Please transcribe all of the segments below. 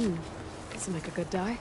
Does it make a good dye?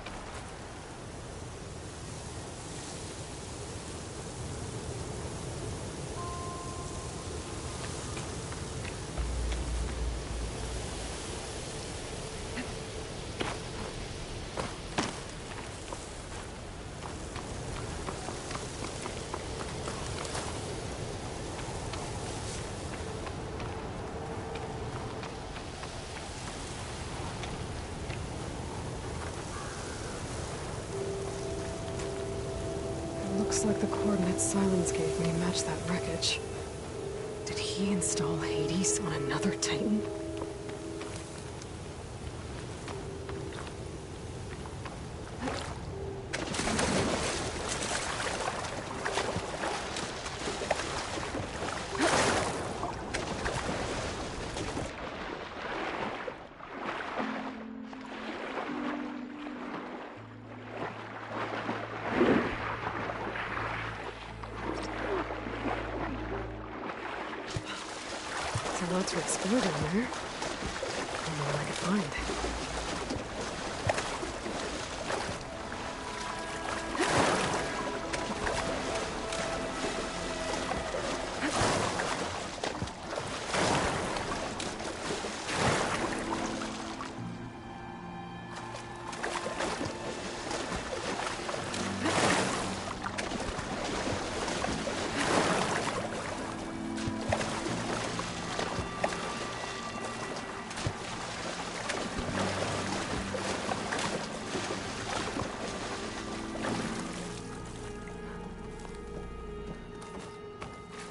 Looks like the coordinates Silence gave me match that wreckage. Did he install Hades on another Titan? A lot to explore down there. I don't know what I could find.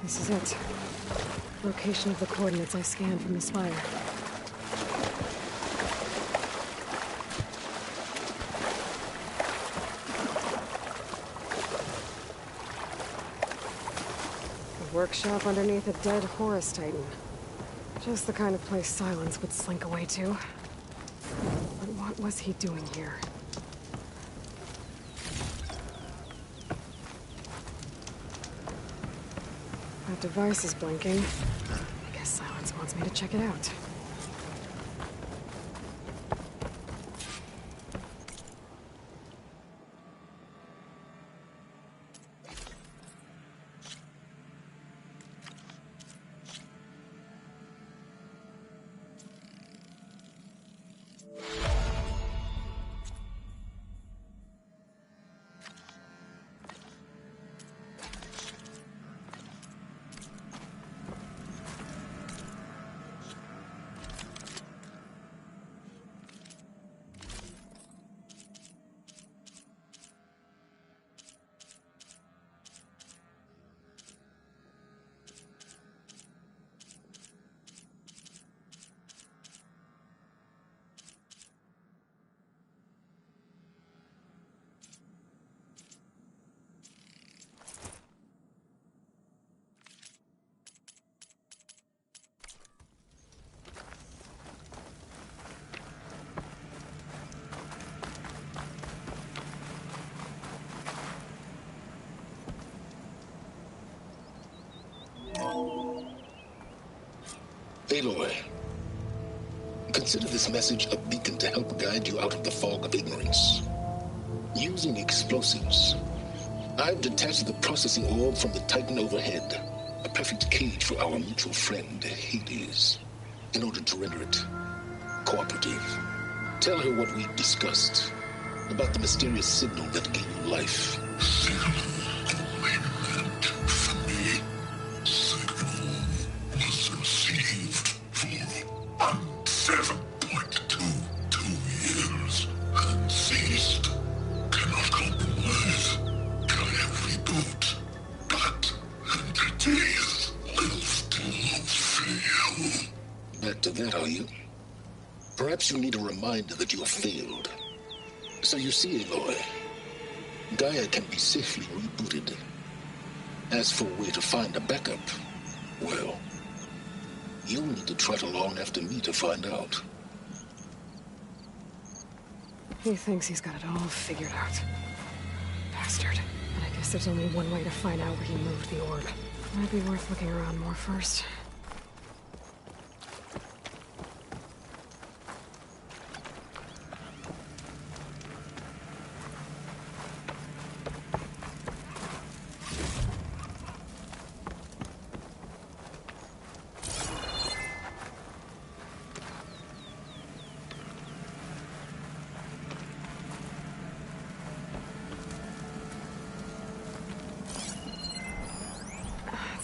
This is it. Location of the coordinates I scanned from the spire. A workshop underneath a dead Horus Titan. Just the kind of place Silence would slink away to. But what was he doing here? That device is blinking. I guess Silence wants me to check it out. Aloy, consider this message a beacon to help guide you out of the fog of ignorance. Using explosives, I've detached the processing orb from the Titan overhead, a perfect cage for our mutual friend, Hades, in order to render it cooperative. Tell her what we've discussed about the mysterious signal that gave you life. Back to that, are you? Perhaps you need a reminder that you have failed. So you see, Aloy, Gaia can be safely rebooted. As for where to find a backup, well, you'll need to trot along after me to find out. He thinks he's got it all figured out. Bastard. But I guess there's only one way to find out where he moved the orb. Might be worth looking around more first.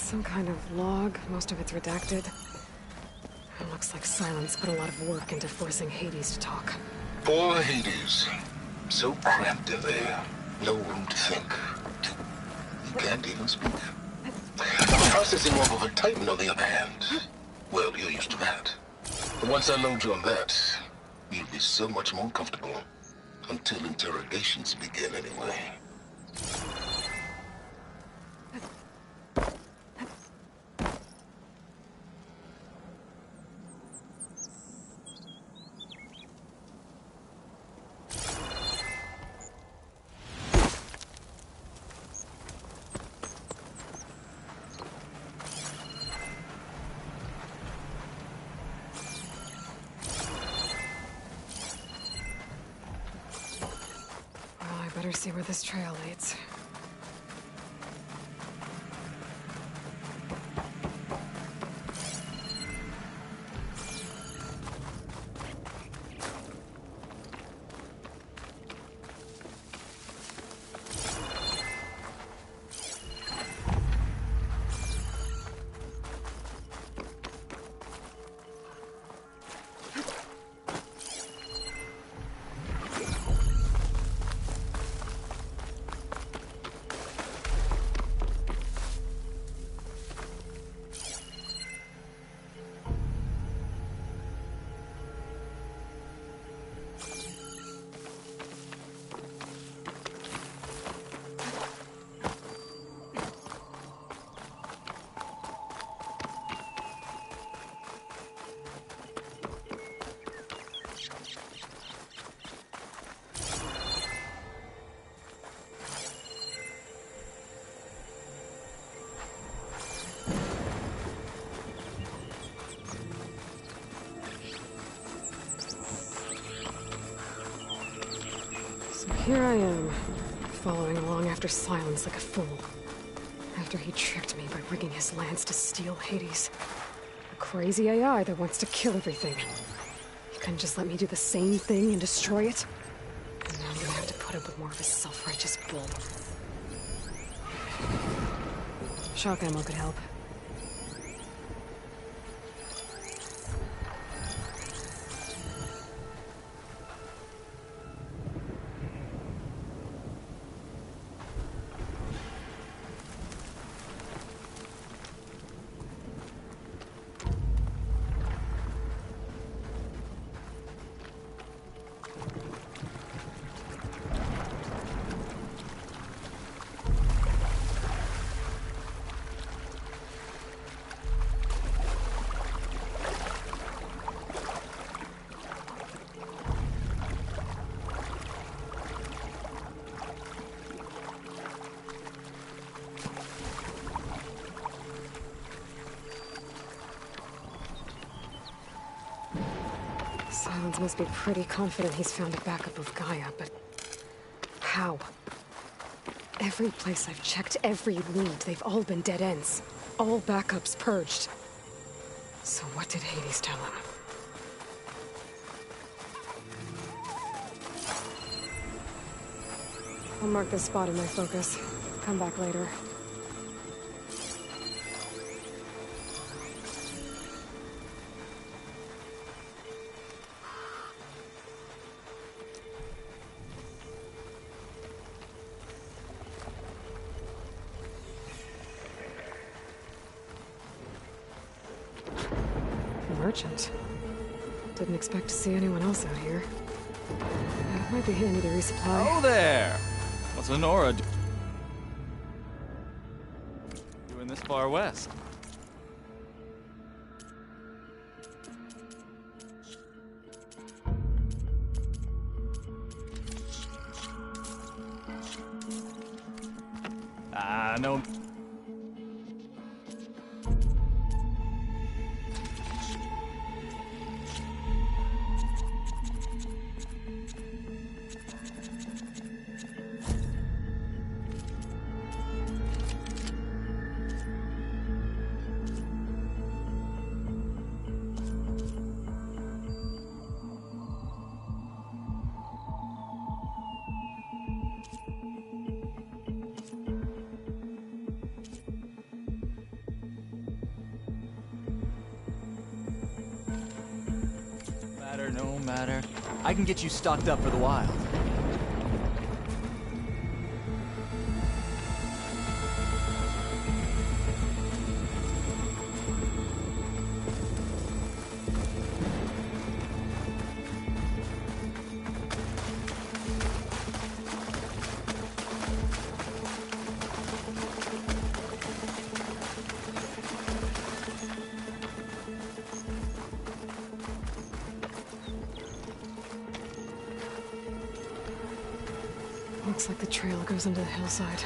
Some kind of log, most of it's redacted. It looks like Silence put a lot of work into forcing Hades to talk. Poor Hades. So cramped in there. No room to think. He can't even speak. The processing orb of a Titan, on the other hand. Well, you're used to that. But once I load you on that, you'll be so much more comfortable. Until interrogations begin, anyway. Better see where this trail leads. Here I am, following along after Silence like a fool. After he tricked me by rigging his lance to steal Hades. A crazy AI that wants to kill everything. He couldn't just let me do the same thing and destroy it? And now I'm gonna have to put up with more of his self-righteous bull. Shock ammo could help. Silence must be pretty confident he's found a backup of Gaia, but how? Every place I've checked, every lead, they've all been dead ends. All backups purged. So what did Hades tell him? I'll mark this spot in my focus. Come back later. Merchant. Didn't expect to see anyone else out here. It might be handy to resupply. Oh there! What's Honora doing this far west? No. no matter. I can get you stocked up for the wild. Looks like the trail goes into the hillside.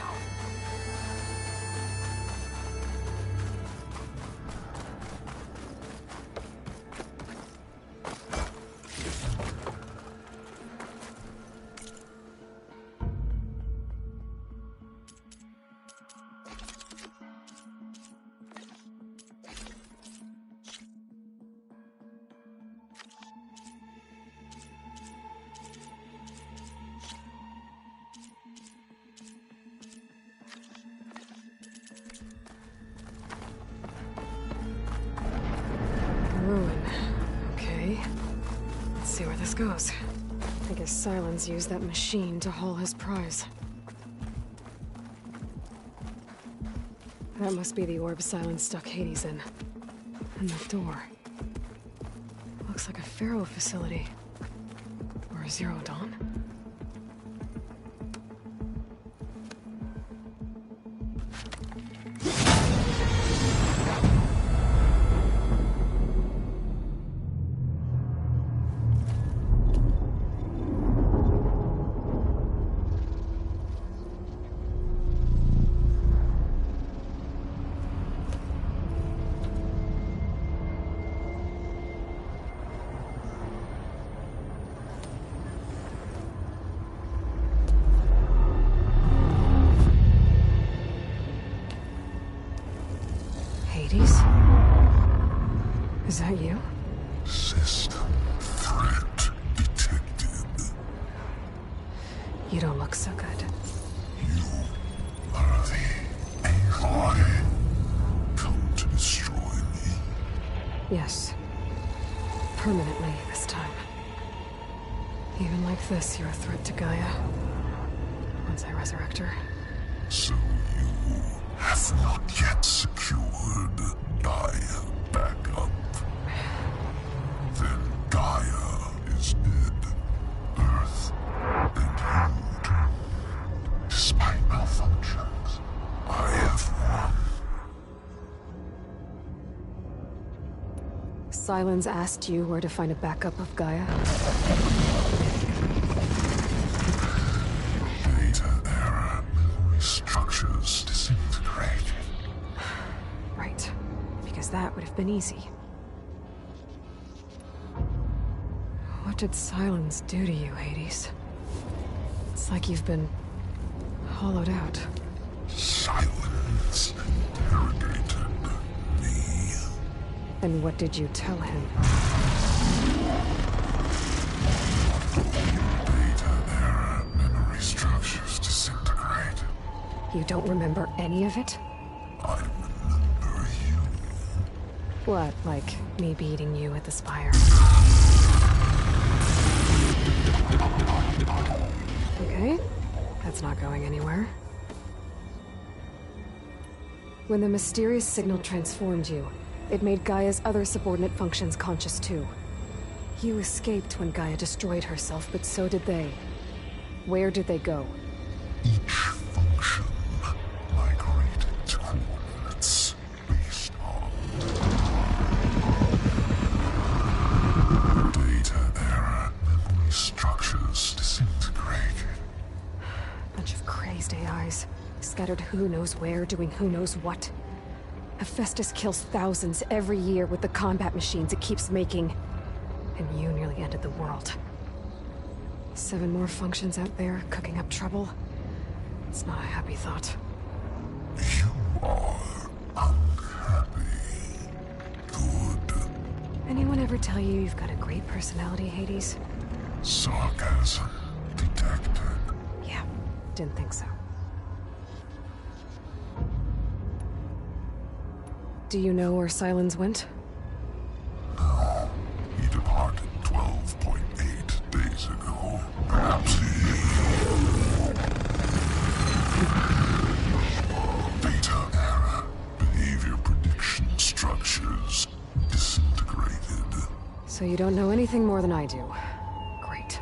Ruin. Okay. Let's see where this goes. I guess Silence used that machine to haul his prize. That must be the orb Silence stuck Hades in. And the door. Looks like a Pharaoh facility. Or a Zero Dawn. Hades? Is that you? System threat detected. You don't look so good. You are the AI come to destroy me. Yes. Permanently this time. Even like this, you're a threat to Gaia. Once I resurrect her. So you have not yet secured Gaia back up. Then Gaia is dead. Earth and you doomed. Despite malfunctions, I have won. Silence asked you where to find a backup of Gaia? Data error, memory structures disintegrated. Right. Because that would have been easy. What did Silence do to you, Hades? It's like you've been hollowed out. Silence interrogated me. And what did you tell him? Data error, memory structures disintegrated. You don't remember any of it? I remember you. What, like me beating you at the spire? Okay, that's not going anywhere. When the mysterious signal transformed you, it made Gaia's other subordinate functions conscious too. You escaped when Gaia destroyed herself, but so did they. Where did they go? Each function migrated to coordinates based on data error, memory structures disintegrated. Bunch of crazed AIs, scattered who knows where, doing who knows what. Hephaestus kills thousands every year with the combat machines it keeps making. And you nearly ended the world. 7 more functions out there, cooking up trouble. It's not a happy thought. You are unhappy. Good. Anyone ever tell you you've got a great personality, Hades? Sarcasm detected. Yeah, didn't think so. Do you know where Silence went? No, he departed 12 So you don't know anything more than I do. Great.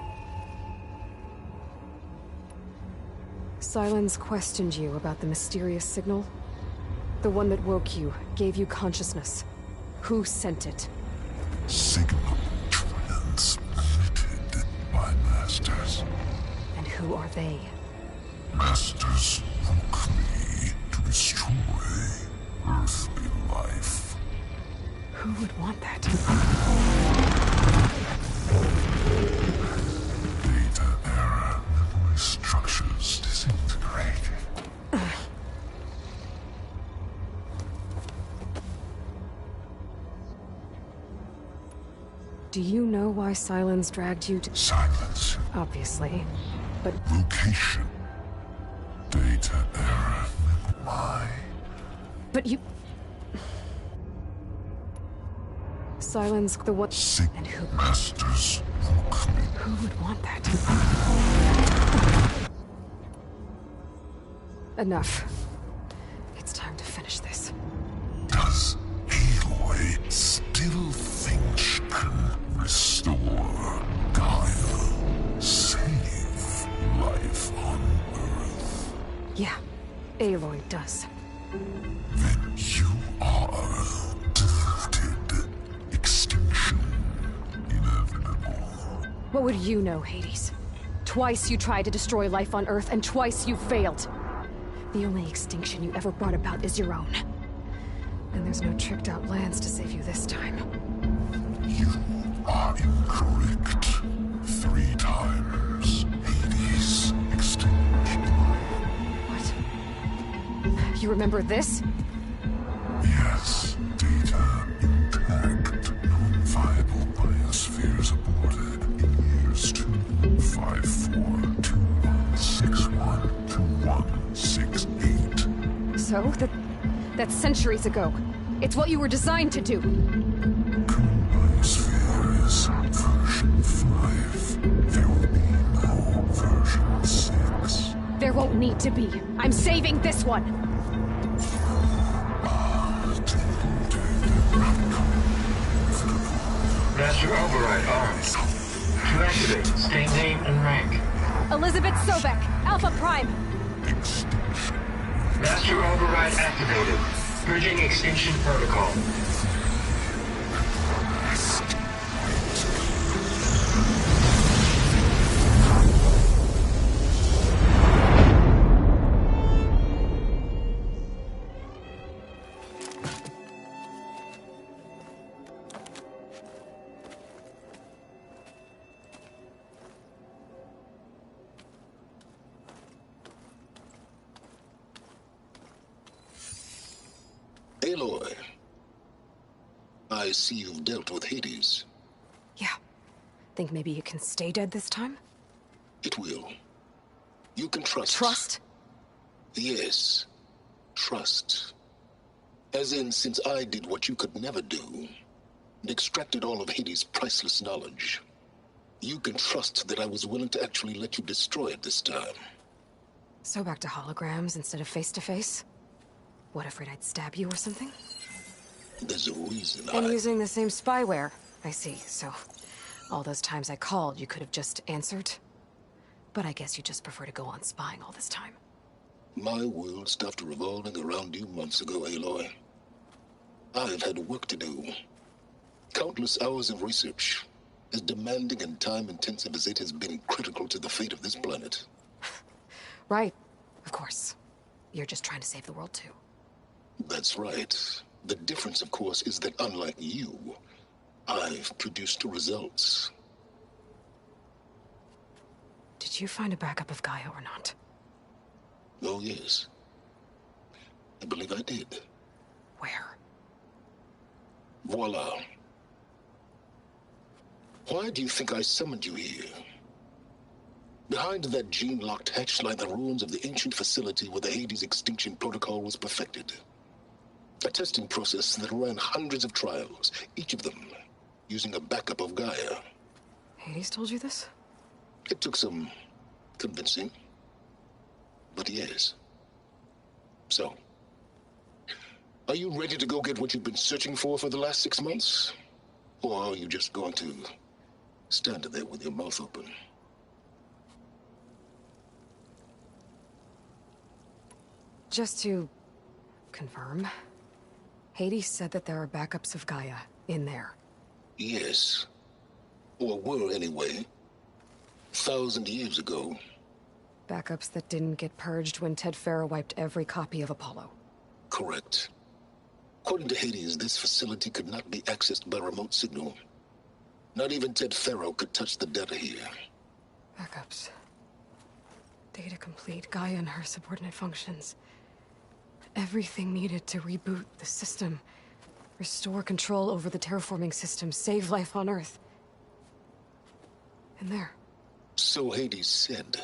Silence questioned you about the mysterious signal? The one that woke you, gave you consciousness. Who sent it? Signal transmitted by masters. And who are they? Masters woke me to destroy earthly life. Who would want that? Data error, memory structures disintegrated. Do you know why Silence dragged you to... Silence. Obviously. But Location. Data error, memory. But you... Silence, the what... And who... Masters woke me. Who would want that? Enough. It's time to finish this. Does Aloy still think she can restore Gaia? Save life on Earth? Yeah, Aloy does. Then you are deluded. Extinction inevitable. What would you know, Hades? Twice you tried to destroy life on Earth, and twice you failed. The only extinction you ever brought about is your own. And there's no tricked-out lands to save you this time. You are incorrect. 3 times. Hades extinction. What? You remember this? Yes, data intact. Non-viable biospheres aborted in years 254, 2161, 2168. So? That's centuries ago. It's what you were designed to do. Biosphere is version 5. There will be no version 6. There won't need to be. I'm saving this one. Master override armed. To activate, state name and rank. Elizabeth Sobek, Alpha Prime. Extinction. Master override activated. Purging extinction protocol. Aloy, I see you've dealt with Hades. Yeah. Think maybe you can stay dead this time? It will. You can trust. Trust? Yes. Trust. As in, since I did what you could never do, and extracted all of Hades' priceless knowledge, you can trust that I was willing to actually let you destroy it this time. So back to holograms instead of face-to-face? What, afraid I'd stab you or something? There's a reason And using the same spyware. I see, so... all those times I called, you could have just answered? But I guess you just prefer to go on spying all this time. My world stopped revolving around you months ago, Aloy. I've had work to do. Countless hours of research, as demanding and time-intensive as it has been critical to the fate of this planet. Right. Of course. You're just trying to save the world, too. That's right. The difference, of course, is that unlike you, I've produced results. Did you find a backup of Gaia or not? Oh, yes. I believe I did. Where? Voila. Why do you think I summoned you here? Behind that gene-locked hatch lie the ruins of the ancient facility where the Hades extinction protocol was perfected. A testing process that ran hundreds of trials, each of them using a backup of Gaia. Hades told you this? It took some convincing, but yes. So, are you ready to go get what you've been searching for the last 6 months? Or are you just going to stand there with your mouth open? Just to confirm, Hades said that there are backups of Gaia in there. Yes. Or were anyway. 1,000 years ago. Backups that didn't get purged when Ted Farrow wiped every copy of Apollo. Correct. According to Hades, this facility could not be accessed by remote signal. Not even Ted Farrow could touch the data here. Backups. Data complete, Gaia and her subordinate functions. Everything needed to reboot the system. Restore control over the terraforming system, save life on Earth. And there. So Hades said.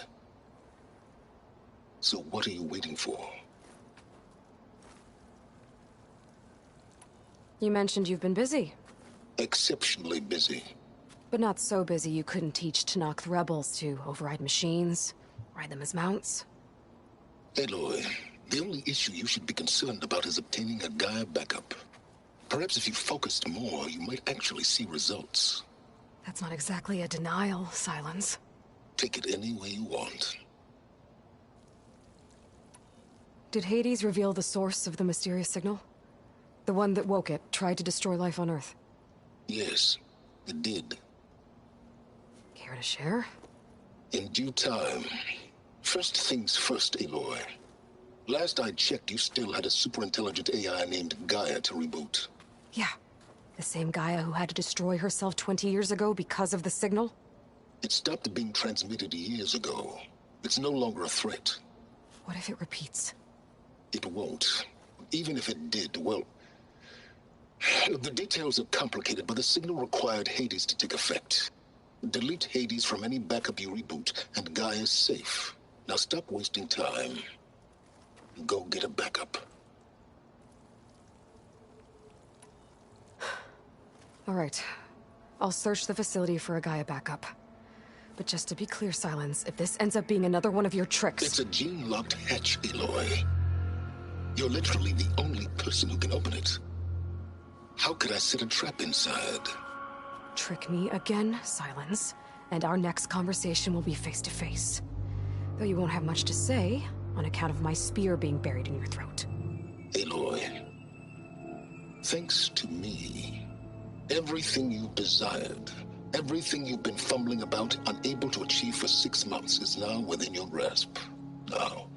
So what are you waiting for? You mentioned you've been busy. Exceptionally busy. But not so busy you couldn't teach Tanakh the rebels to override machines, ride them as mounts. Aloy, the only issue you should be concerned about is obtaining a Gaia backup. Perhaps if you focused more, you might actually see results. That's not exactly a denial, Silence. Take it any way you want. Did Hades reveal the source of the mysterious signal? The one that woke it, tried to destroy life on Earth? Yes, it did. Care to share? In due time. First things first, Aloy. Last I checked, you still had a superintelligent AI named Gaia to reboot. Yeah. The same Gaia who had to destroy herself 20 years ago because of the signal? It stopped being transmitted years ago. It's no longer a threat. What if it repeats? It won't. Even if it did, well... The details are complicated, but the signal required Hades to take effect. Delete Hades from any backup you reboot, and Gaia's safe. Now stop wasting time. Go get a backup. All right. I'll search the facility for a Gaia backup. But just to be clear, Silence, if this ends up being another one of your tricks... It's a gene-locked hatch, Aloy. You're literally the only person who can open it. How could I set a trap inside? Trick me again, Silence, and our next conversation will be face-to-face. Though you won't have much to say, on account of my spear being buried in your throat. Aloy, thanks to me, everything you desired, everything you've been fumbling about, unable to achieve for 6 months, is now within your grasp. Now,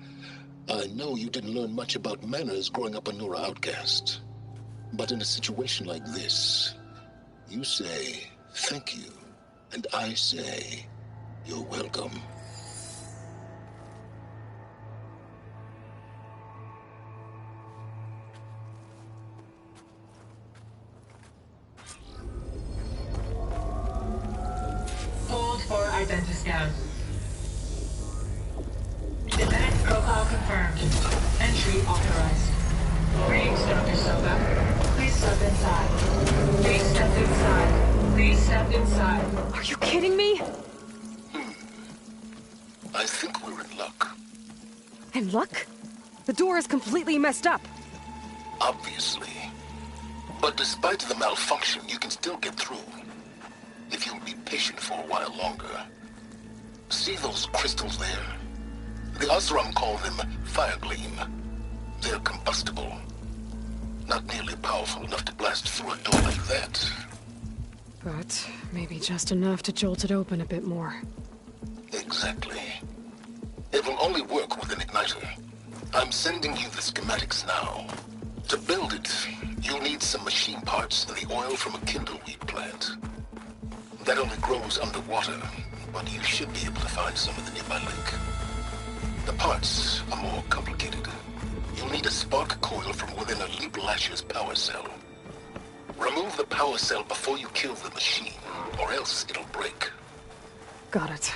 I know you didn't learn much about manners growing up a Nora outcast. But in a situation like this, you say, thank you, and I say, you're welcome. Hold for identiscan. Genetic profile confirmed. Entry authorized. Greetings, Dr. Soba. Please step inside. Please step inside. Please step inside. Are you kidding me? I think we're in luck. In luck? The door is completely messed up. Obviously. But despite the malfunction, you can still get through. If you'll be patient for a while longer. See those crystals there? The Osram call them Firegleam. They're combustible. Not nearly powerful enough to blast through a door like that. But maybe just enough to jolt it open a bit more. Exactly. It will only work with an igniter. I'm sending you the schematics now. To build it, you'll need some machine parts and the oil from a kindleweed plant. That only grows underwater, but you should be able to find some in the nearby lake. The parts are more complicated. You'll need a spark coil from within a Leap Lasher's power cell. Remove the power cell before you kill the machine, or else it'll break. Got it.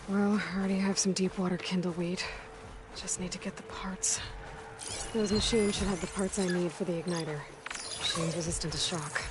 Well, I already have some deep water kindleweed. Just need to get the parts. Those machines should have the parts I need for the igniter. Machines resistant to shock.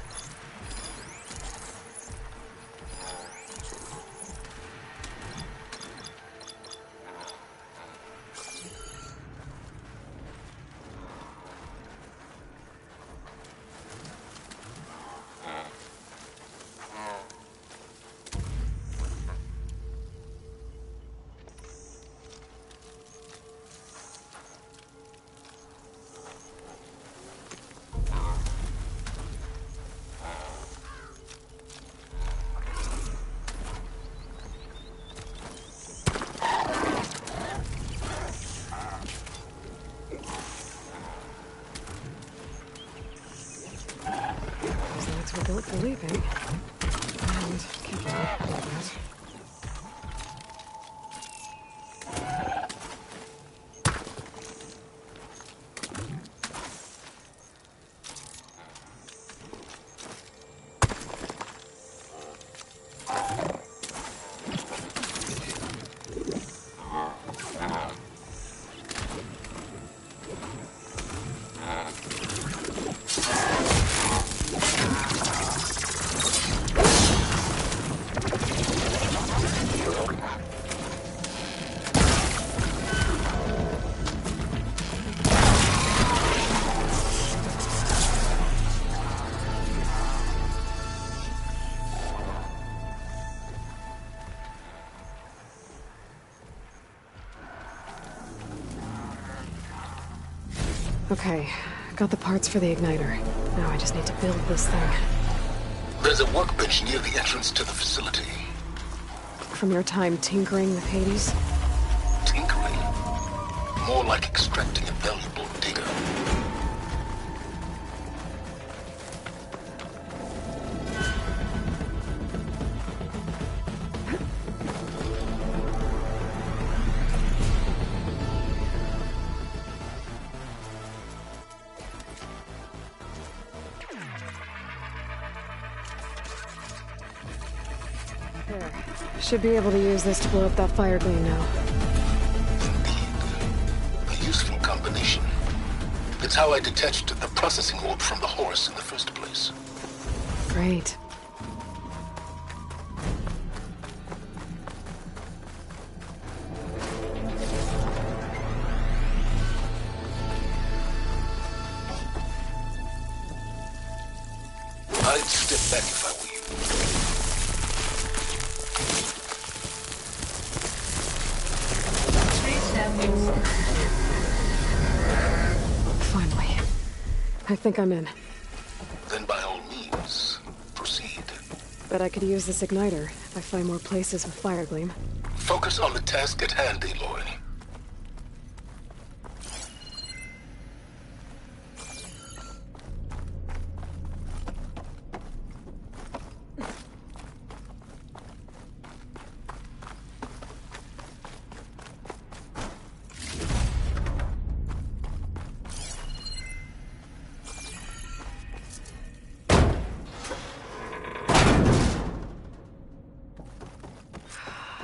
were built for leaping. And careful, like that. Okay, got the parts for the igniter. Now I just need to build this thing. There's a workbench near the entrance to the facility. From your time tinkering with Hades? Tinkering? More like extracting a valuable data. There. Should be able to use this to blow up that fire gleam now. Indeed. A useful combination. It's how I detached the processing orb from the horse in the first place. Great. I'd step back if I were you. Finally. I think I'm in. Then by all means, proceed. Bet I could use this igniter if I find more places with fire gleam. Focus on the task at hand, Aloy.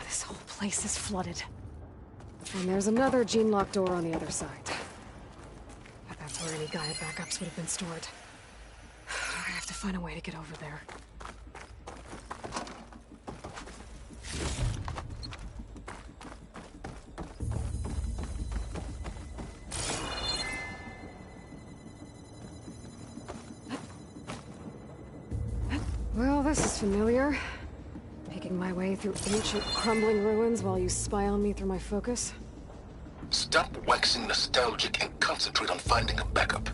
This whole place is flooded. And there's another gene-lock door on the other side. But that's where any Gaia backups would have been stored. I have to find a way to get over there. Well, this is familiar. Making my way through ancient, crumbling ruins while you spy on me through my focus. Stop waxing nostalgic and concentrate on finding a backup.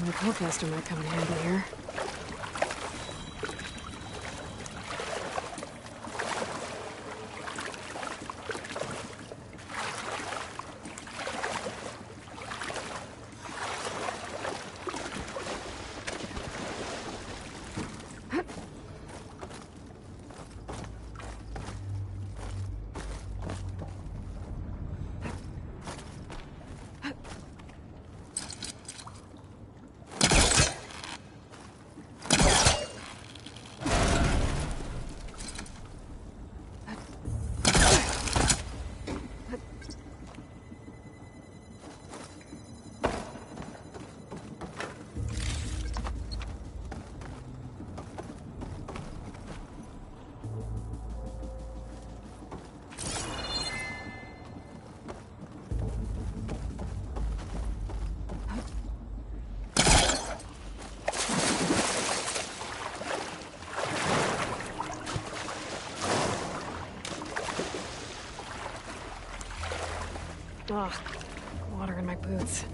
My Pulcaster might come in handy here. Ugh, water in my boots.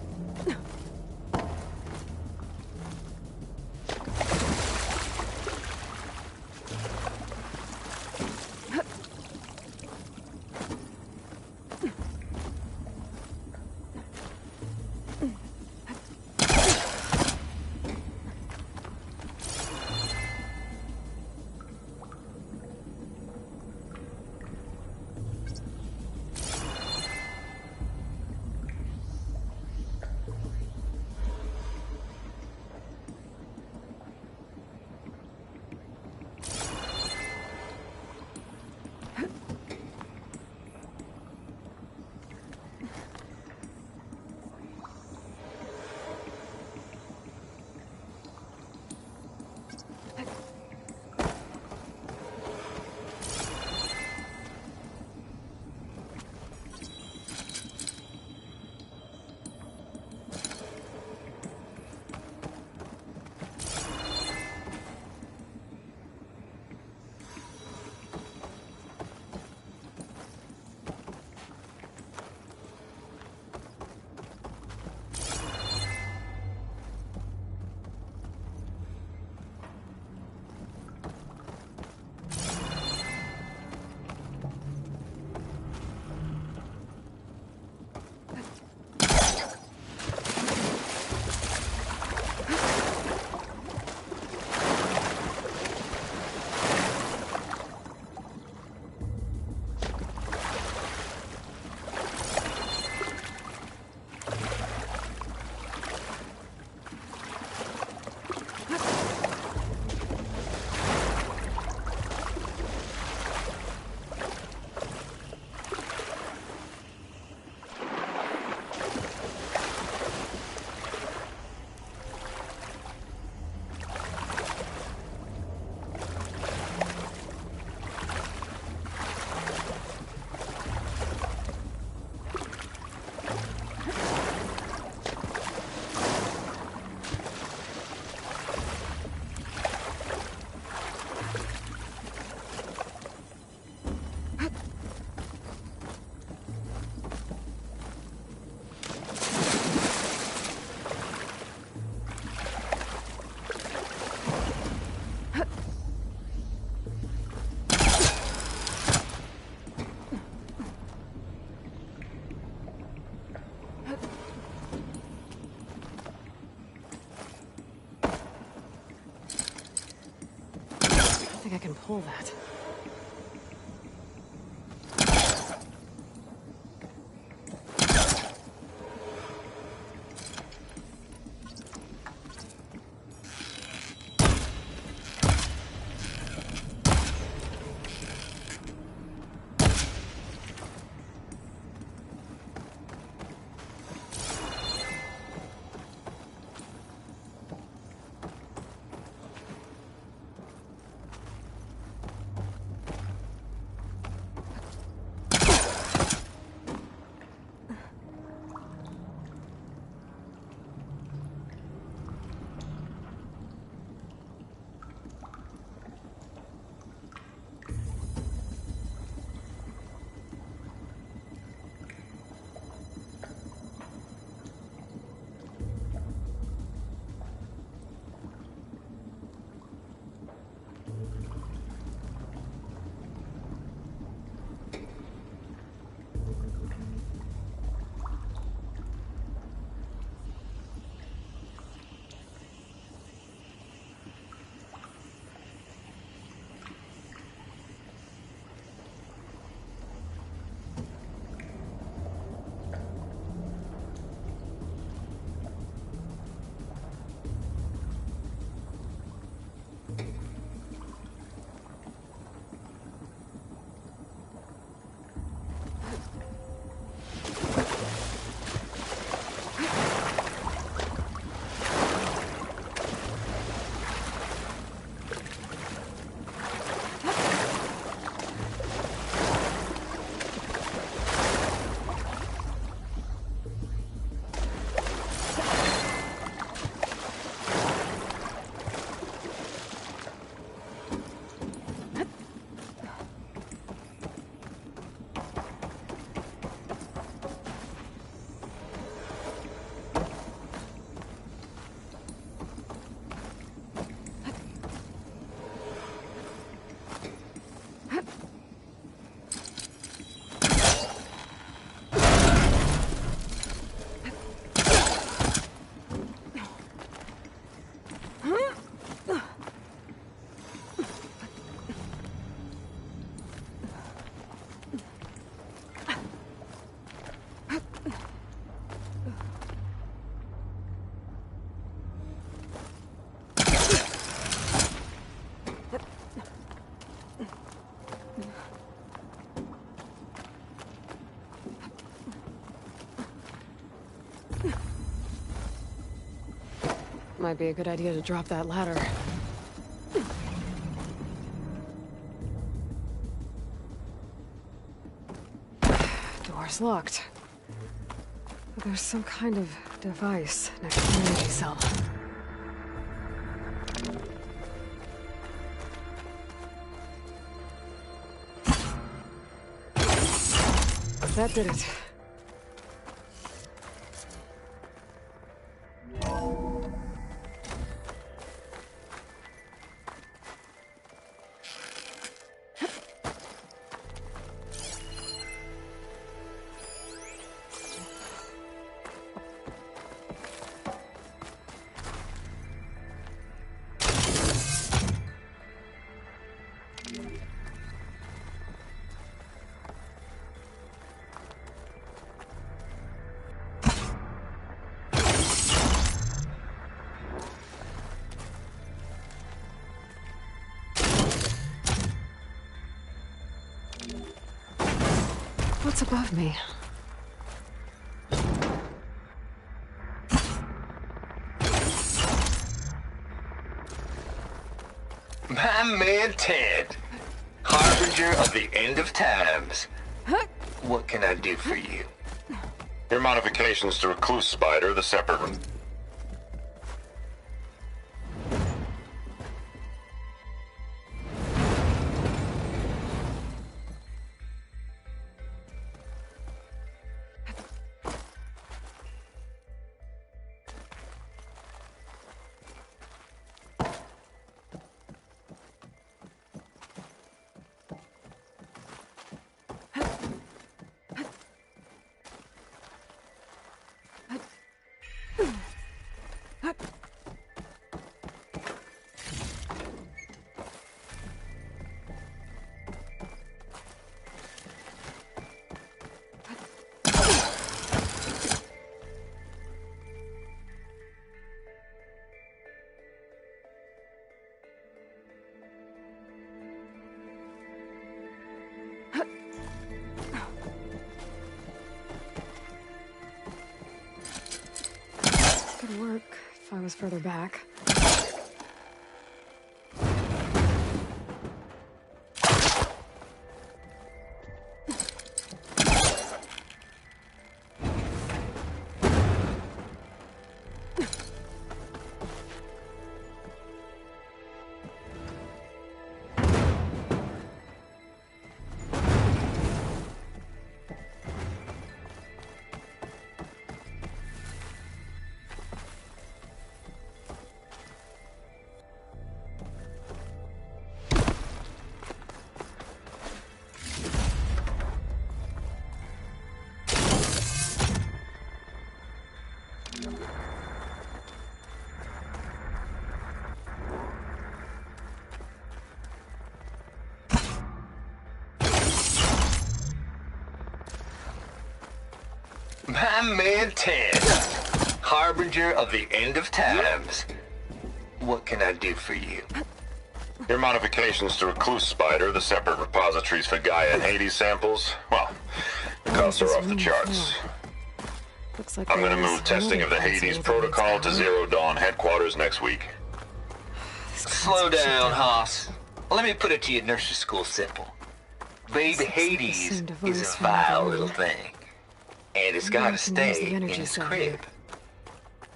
I can pull that. Might be a good idea to drop that ladder. Door's locked. But there's some kind of device next to the energy cell. That did it. What's above me? My man Ted, harbinger of the end of times. What can I do for you? Your modifications to Recluse Spider, the separate... Could work if I was further back. My man Ted, harbinger of the end of times. What can I do for you? Your modifications to Recluse Spider, the separate repositories for Gaia and Hades samples, well, the costs are off the charts. Looks like I'm there gonna is move testing of the another Hades console protocol that to needs Zero Dawn headquarters next week. Slow down, Haas. Let me put it to you nursery school simple. Baby Hades is a vile little thing. And it's gotta stay in its crib.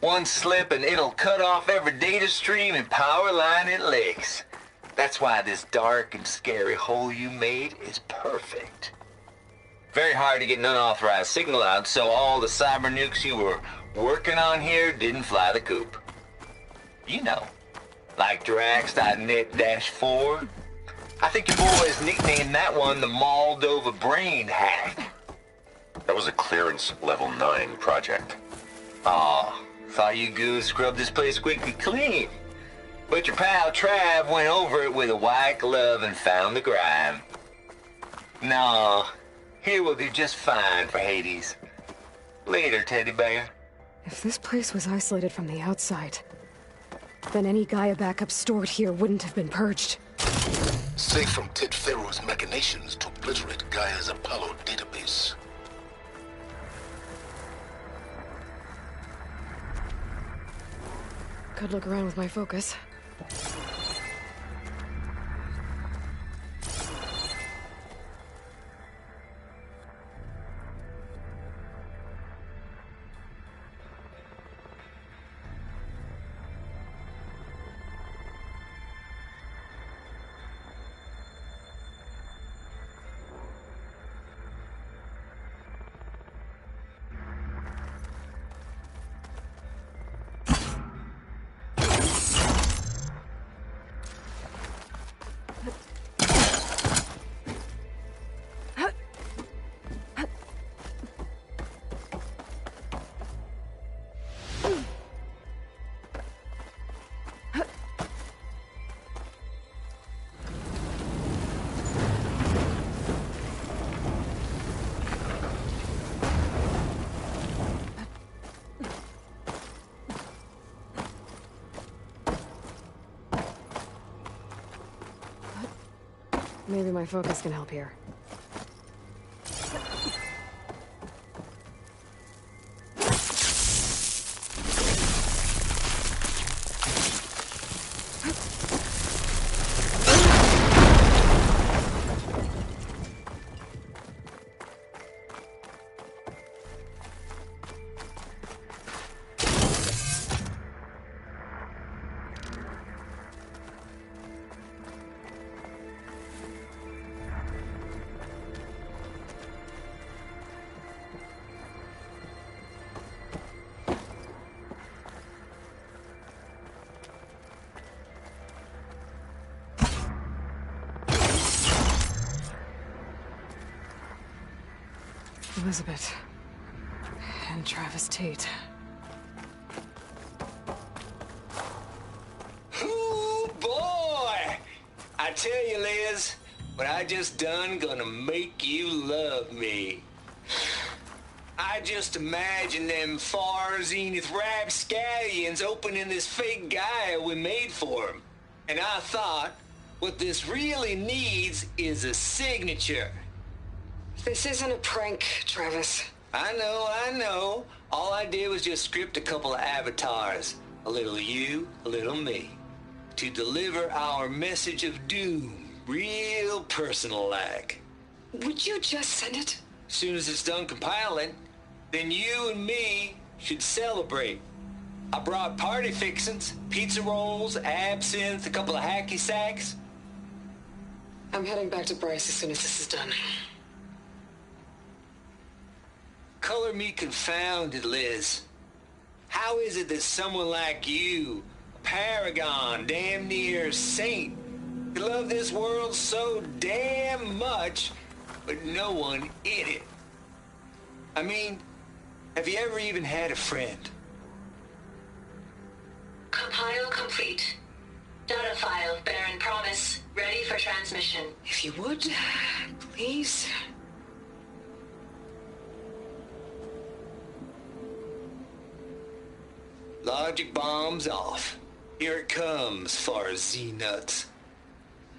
One slip and it'll cut off every data stream and power line it licks. That's why this dark and scary hole you made is perfect. Very hard to get an unauthorized signal out, so all the cyber nukes you were working on here didn't fly the coop. You know, like Drax.net-4. I think your boys nicknamed that one the Moldova Brain Hack. That was a clearance level 9 project. Aw, thought you goons scrubbed this place quickly clean. But your pal Trav went over it with a white glove and found the grime. No, here will do just fine for Hades. Later, teddy bear. If this place was isolated from the outside, then any Gaia backup stored here wouldn't have been purged. Safe from Ted Pharaoh's machinations to obliterate Gaia's Apollo database. Could look around with my focus. Maybe my focus can help here. Elizabeth. And Travis Tate. Ooh, boy! I tell you, Liz, what I just done gonna make you love me. I just imagine them far zenith rapscallions opening this fake Gaia we made for him. And I thought, what this really needs is a signature. This isn't a prank, Travis. I know. All I did was just script a couple of avatars. A little you, a little me. To deliver our message of doom, real personal-like. Would you just send it? Soon as it's done compiling, then you and me should celebrate. I brought party fixins, pizza rolls, absinthe, a couple of hacky sacks. I'm heading back to Bryce as soon as this is done. Color me confounded, Liz. How is it that someone like you, a paragon, damn near saint, could love this world so damn much, but no one in it? I mean, have you ever even had a friend? Compile complete. Data file, Baron Promise, ready for transmission. If you would, please. Logic bomb's off. Here it comes, far Z-nuts.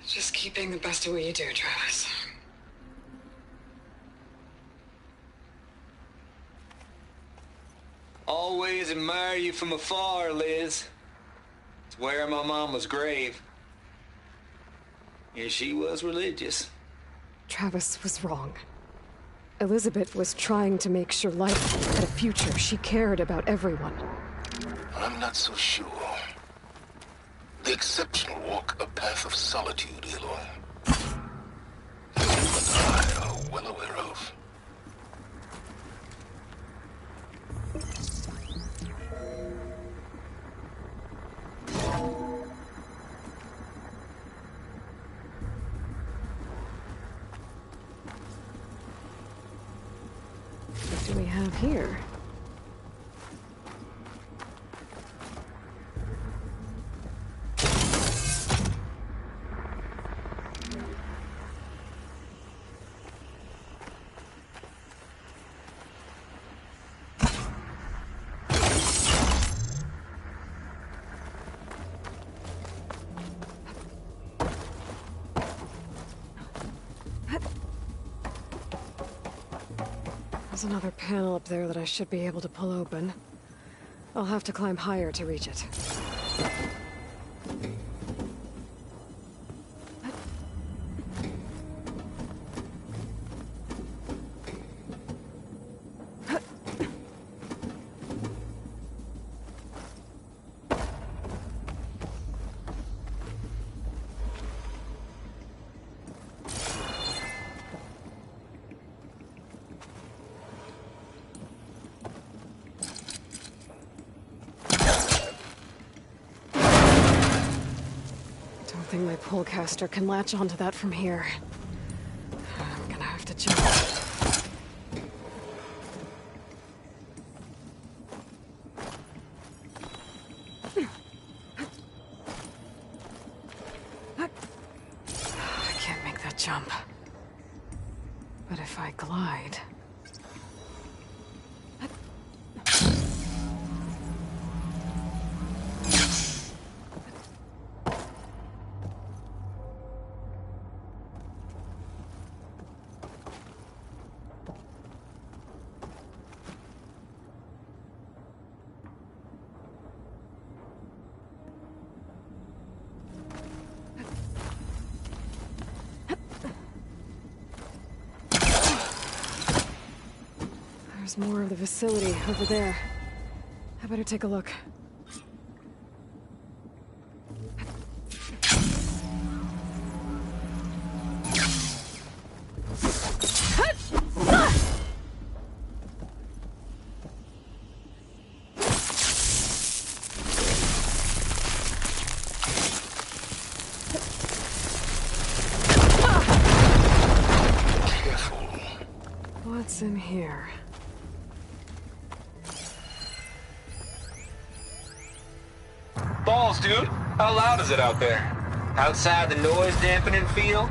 Just keep being the best at what you do, Travis. Always admire you from afar, Liz. It's where my mama's grave. And she was religious. Travis was wrong. Elizabeth was trying to make sure life had a future. She cared about everyone. I'm not so sure. The exceptional walk a path of solitude, Aloy. You and I are well aware of. What do we have here? There's another panel up there that I should be able to pull open. I'll have to climb higher to reach it. I think my pullcaster can latch onto that from here. I'm gonna have to jump. I can't make that jump. But if I glide... There's more of the facility over there. I better take a look. What's in here? Balls, dude. How loud is it out there? Outside the noise dampening field?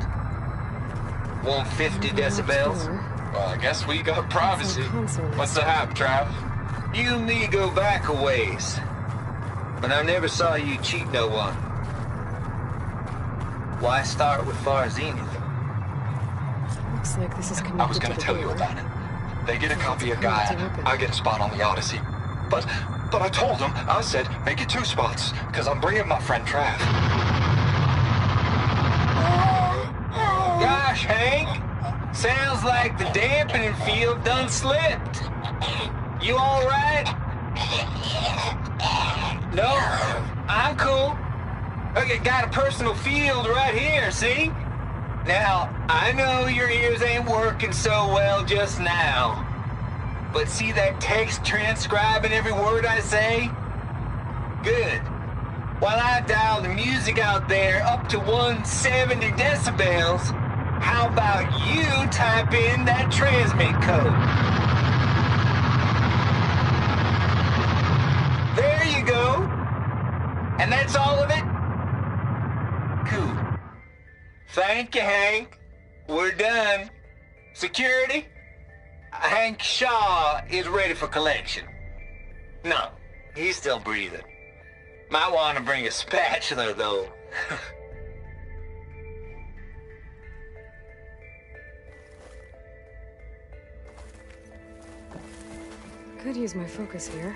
150 decibels? Well, I guess we got privacy. What's the hap, Trav? You and me go back a ways. But I never saw you cheat no one. Why start with Far Zenith? Looks like this is connected. I was gonna tell you about it. They get a copy of Gaia, I get a spot on the Odyssey. But I told them, I said, make it 2 spots, because I'm bringing my friend Trav. Gosh, Hank! Sounds like the dampening field done slipped. You alright? No, I'm cool. Okay, got a personal field right here, see? Now, I know your ears ain't working so well just now. But see that text transcribing every word I say? Good. While I dial the music out there up to 170 decibels, how about you type in that transmit code? There you go. And that's all of it? Cool. Thank you, Hank. We're done. Security? Hank Shaw is ready for collection. No, he's still breathing. Might want to bring a spatula, though. Could use my focus here.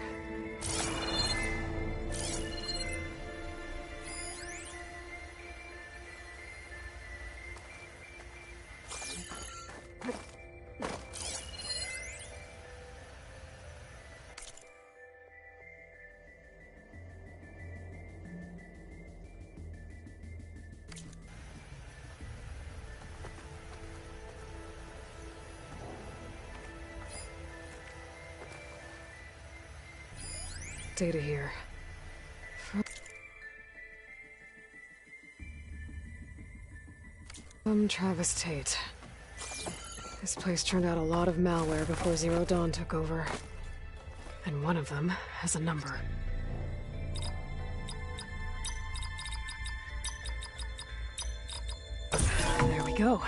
Data here. From Travis Tate. This place turned out a lot of malware before Zero Dawn took over. And one of them has a number. And there we go.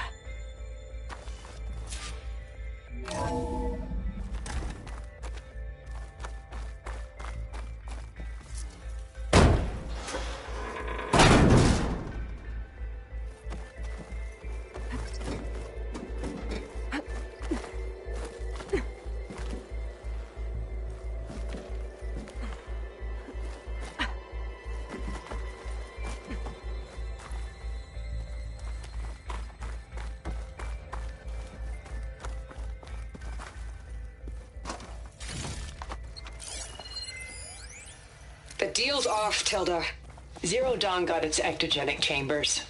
deal's off, Tilda. Zero Dawn got its ectogenic chambers.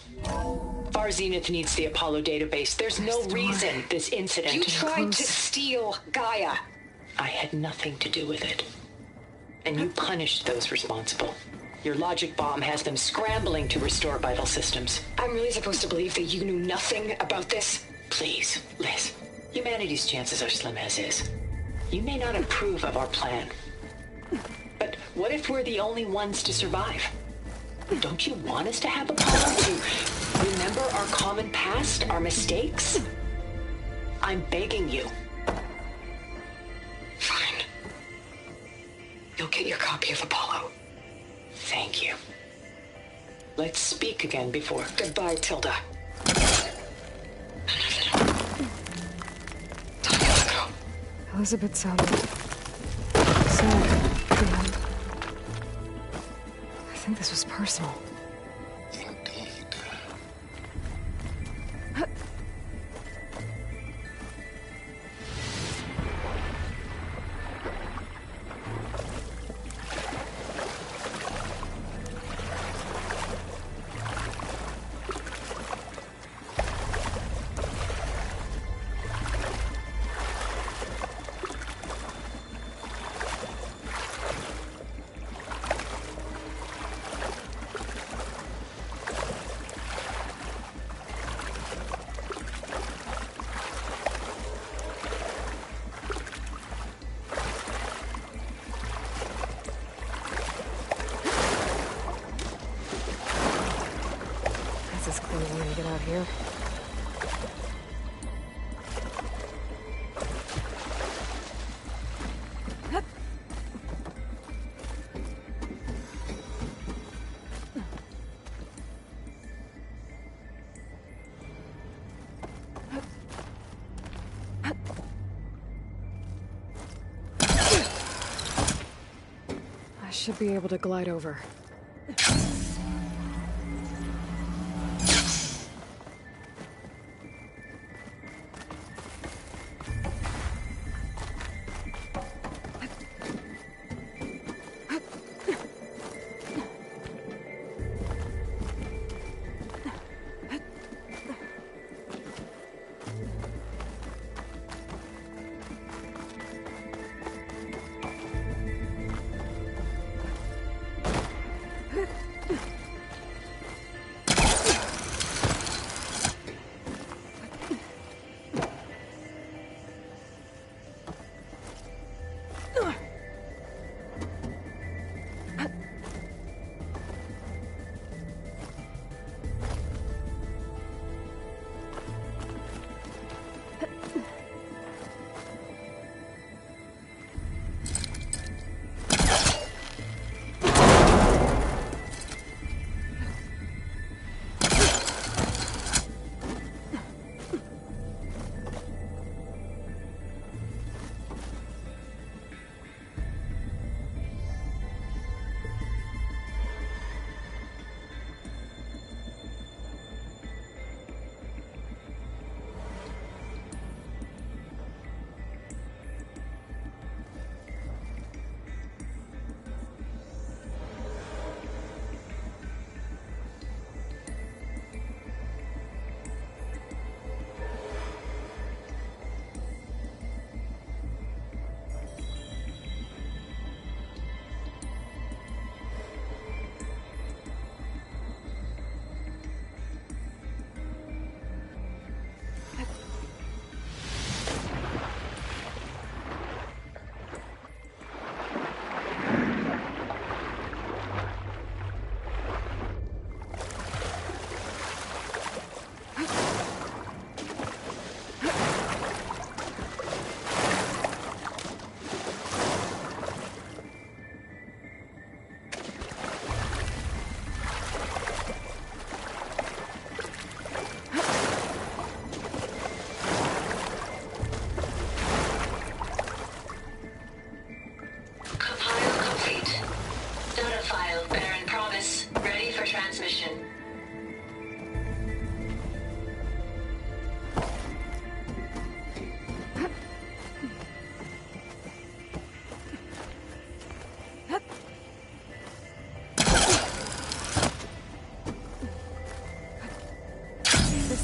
Far Zenith needs the Apollo database. There's no reason this incident... You tried to steal Gaia. I had nothing to do with it. And you punished those responsible. Your logic bomb has them scrambling to restore vital systems. I'm really supposed to believe that you knew nothing about this? Please, Liz. Humanity's chances are slim as is. You may not approve of our plan. But what if we're the only ones to survive? Don't you want us to have a Apollo to remember our common past, our mistakes? I'm begging you. Fine. You'll get your copy of Apollo. Thank you. Let's speak again before... Goodbye, Tilda. Elizabeth sounded sad at the end. I think this was personal. Indeed. As clear as I'm gonna get out here. I should be able to glide over.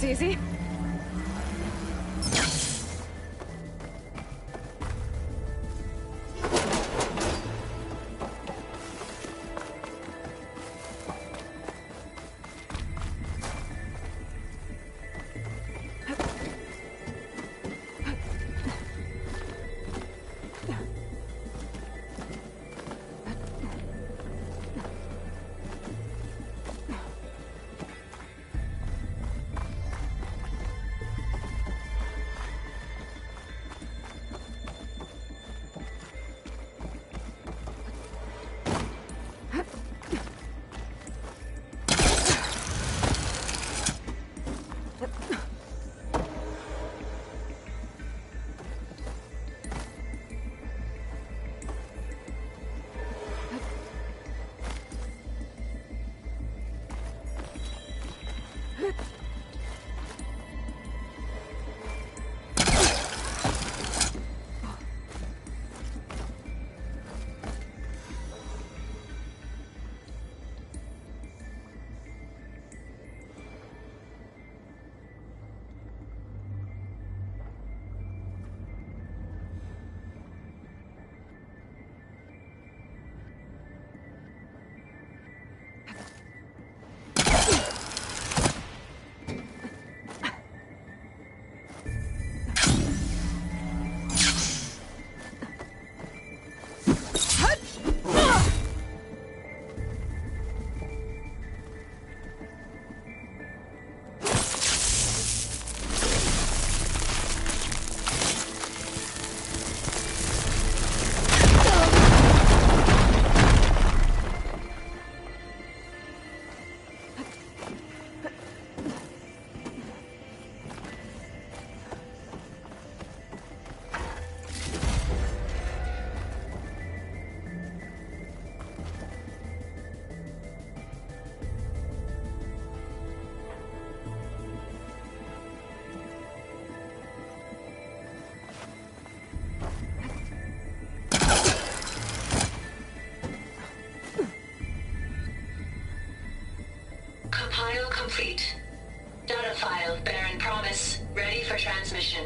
easy. Compile complete. Data file bearing promise ready for transmission.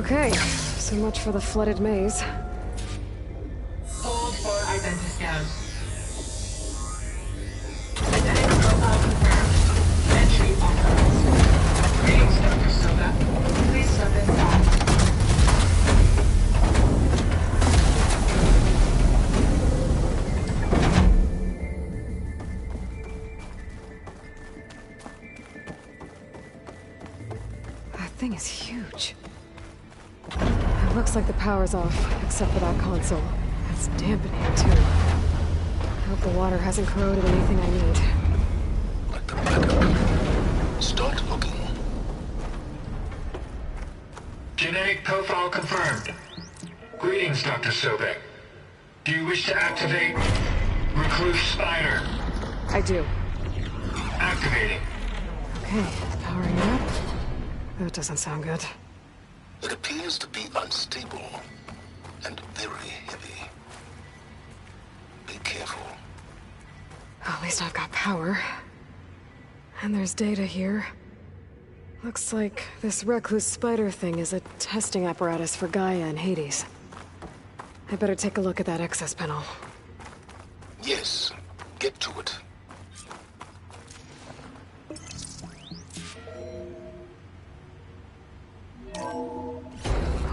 Okay, so much for the flooded maze. Hold for identiscan. Identity profile confirmed. Entry authorized. Greetings, Dr. Soga. Please step inside. That thing is huge. It looks like the power's off, except for that console. It's dampening, too. I hope the water hasn't corroded anything I need. Like the backup. Start looking. Genetic profile confirmed. Greetings, Dr. Sobek. Do you wish to activate Recluse Spider? I do. Activating. Okay, powering up. That doesn't sound good. It appears to be unstable and very heavy. Be careful. At least I've got power. And there's data here. Looks like this recluse spider thing is a testing apparatus for Gaia and Hades. I better take a look at that access panel. Yes, get to it.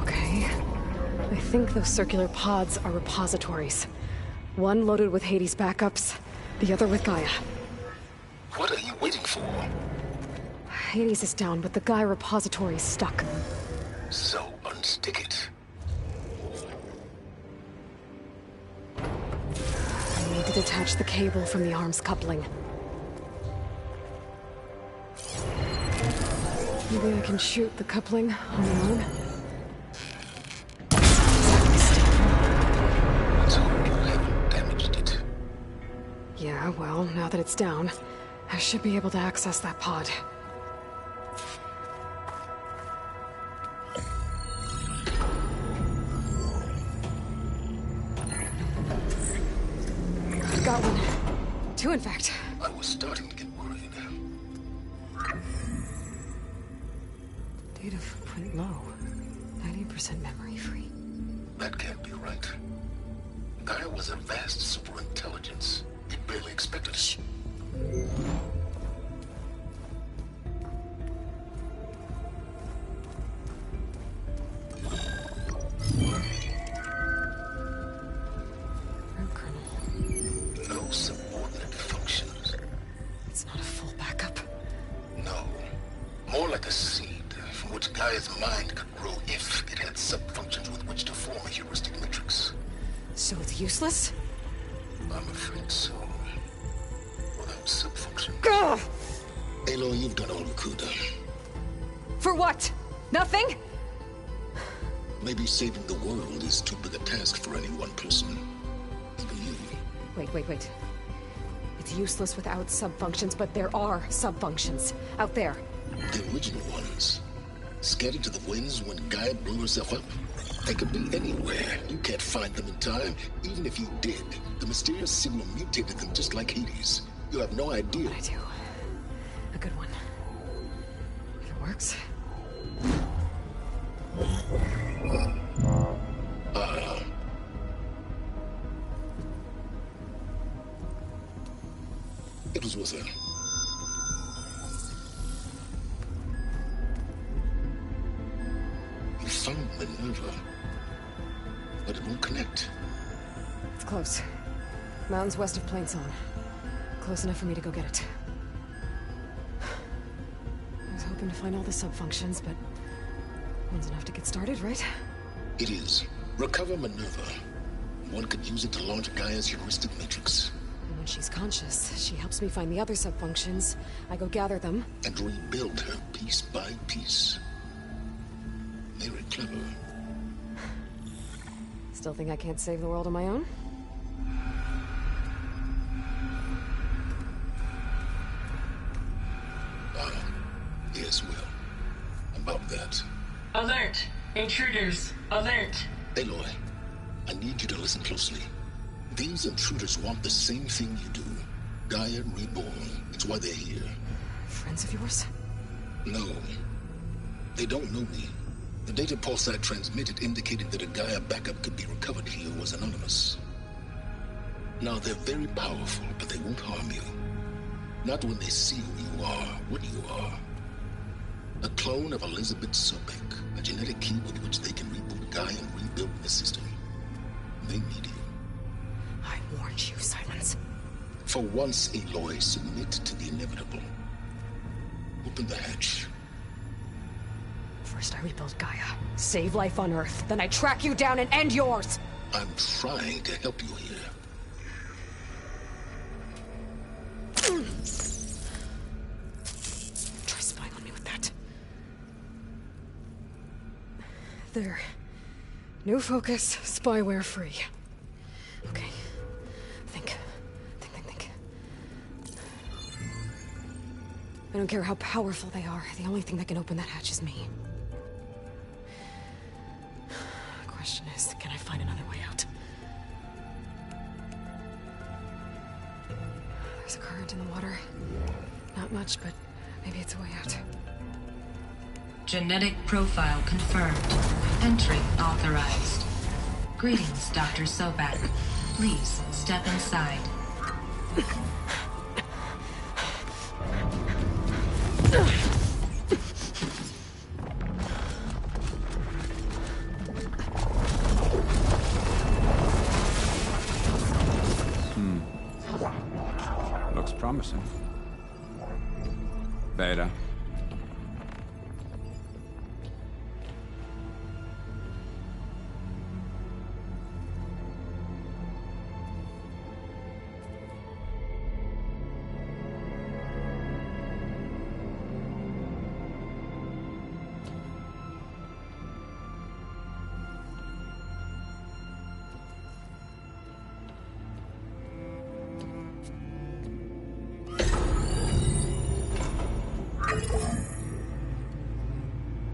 Okay. I think those circular pods are repositories. One loaded with Hades backups, the other with Gaia. What are you waiting for? Hades is down, but the Gaia repository is stuck. So unstick it. I need to detach the cable from the arms coupling. Maybe I can shoot the coupling on the arm? Let's hope you haven't damaged it. Yeah, well, now that it's down, I should be able to access that pod. I've got one. Two, in fact. I was starting to get worried. Data footprint low. 90% memory free. That can't be right. Gaia was a vast superintelligence. It barely expected it. Root kernel. No subordinate functions. It's not a full backup. No. More like a seed from which Gaia's mind could grow if it had sub-functions with which to form a heuristic matrix. So it's useless? I'm afraid so. Without sub-functions. Ugh! Aloy, you've done all you could. For what? Nothing? Maybe saving the world is too big a task for any one person. Even you. Wait. It's useless without sub-functions, but there are sub-functions out there. The original ones. Scattered to the winds when Gaia blew herself up. They could be anywhere. You can't find them in time. Even if you did, the mysterious signal mutated them just like Hades. You have no idea. But I do. A good one. If it works. It was with her. You found Minerva, but it won't connect. It's close. Mountains west of Plainzone. Close enough for me to go get it. I was hoping to find all the sub-functions, but one's enough to get started, right? It is. Recover Minerva. One could use it to launch Gaia's heuristic matrix. And when she's conscious, she helps me find the other sub-functions. I go gather them. And rebuild her piece by piece. Very clever. Still think I can't save the world on my own? Yes, well. About that. Alert! Intruders! Alert! Aloy, I need you to listen closely. These intruders want the same thing you do. Gaia reborn. It's why they're here. Friends of yours? No. They don't know me. The data pulse I transmitted indicated that a Gaia backup could be recovered here was anonymous. Now, they're very powerful, but they won't harm you. Not when they see who you are, what you are. A clone of Elizabeth Sobek, a genetic key with which they can reboot Gaia and rebuild the system. They need you. I warned you, Silence. For once, Aloy, submit to the inevitable. Open the hatch. First I rebuild Gaia, save life on Earth, then I track you down and end yours! I'm trying to help you here. Try spying on me with that. There. New focus, spyware free. Okay. Think. I don't care how powerful they are. The only thing that can open that hatch is me. The question is, can I find another way out? There's a current in the water. Not much, but maybe it's a way out. Genetic profile confirmed. Entry authorized. Greetings, Dr. Sobek. Please step inside. Looks promising. Beta.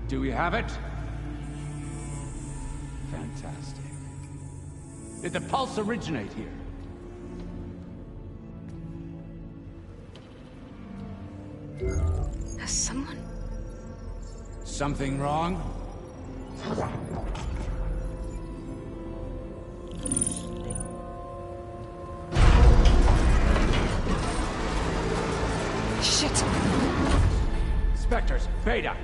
Do we have it? Fantastic. Did the pulse originate here? Has someone... Something wrong? Shit! Spectres, Beta!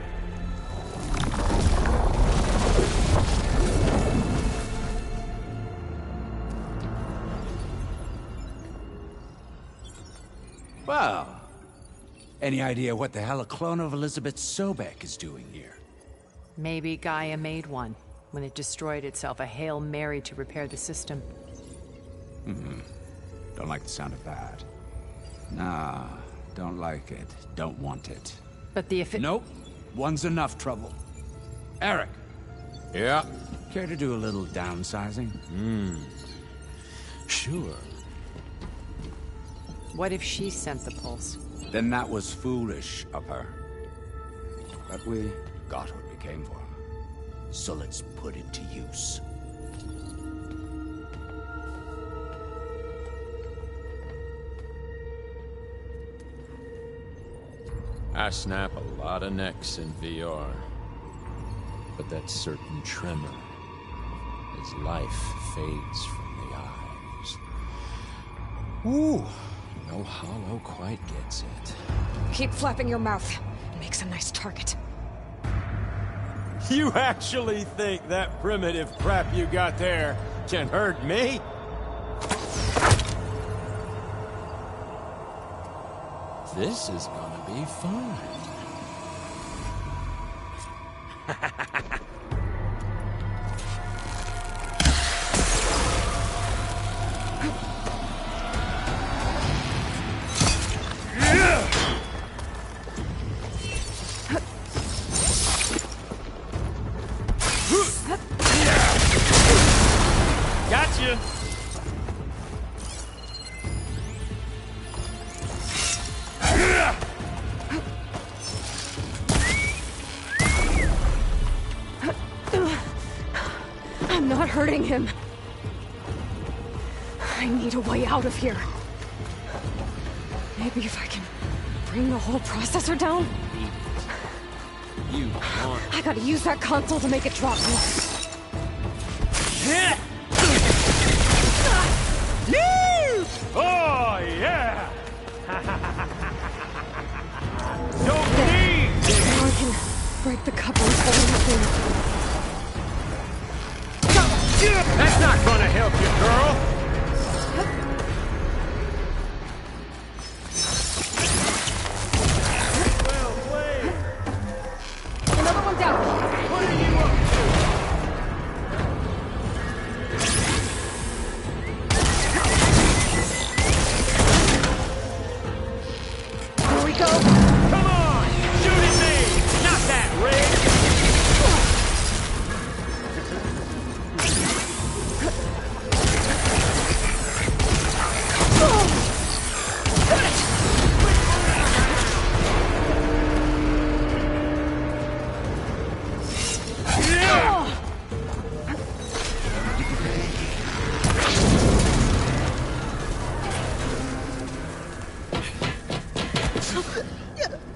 Well, any idea what the hell a clone of Elizabeth Sobek is doing here? Maybe Gaia made one, when it destroyed itself, a Hail Mary to repair the system. Don't like the sound of that. Nah, don't like it. Don't want it. But the Nope. One's enough trouble. Eric! Yeah? Care to do a little downsizing? Sure. What if she sent the pulse? Then that was foolish of her. But we got what we came for. So let's put it to use. I snap a lot of necks in VR. But that certain tremor as life fades from the eyes. Ooh, no hollow quite gets it. Keep flapping your mouth. It makes a nice target. You actually think that primitive crap you got there can hurt me? This is gonna be fun. Gotcha! I'm not hurting him. I need a way out of here. Maybe if I can bring the whole processor down? You want... I gotta use that console to make it drop more. Oh, yeah! Don't need! Now I can break the couplings holding the thing. That's not gonna help you, girl! Well played! Another one down! What are you up to? Here we go! Come on! Shoot at me! Not that, Rick!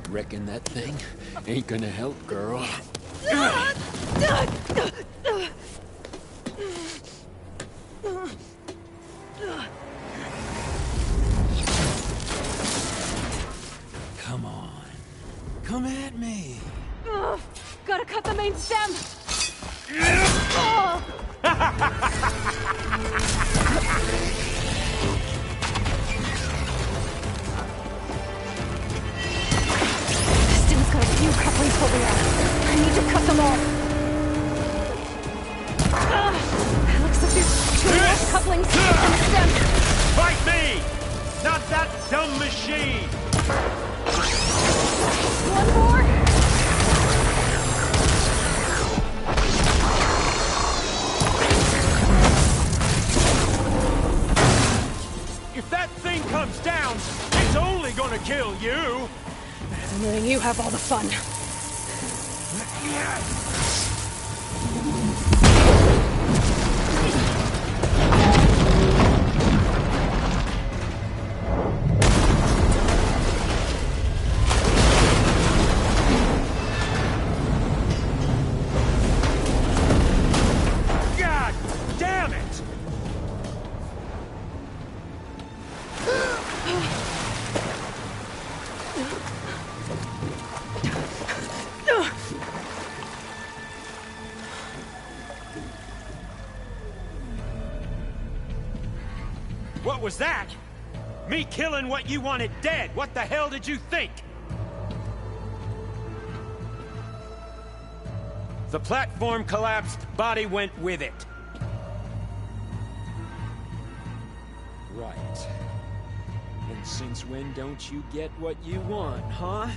Reckon that thing ain't gonna help, girl. Come on. Come at me. Gotta cut the main stem! Stem's got a few couplings holding out. I need to cut them off. Looks like there's 2 more couplings in the stem. Fight me! Not that dumb machine! One more! If that thing comes down, it's only gonna kill you! Better than letting you have all the fun. God damn it! What was that? Me killing what you wanted dead. What the hell did you think? The platform collapsed, body went with it. Right. And since when don't you get what you want, huh?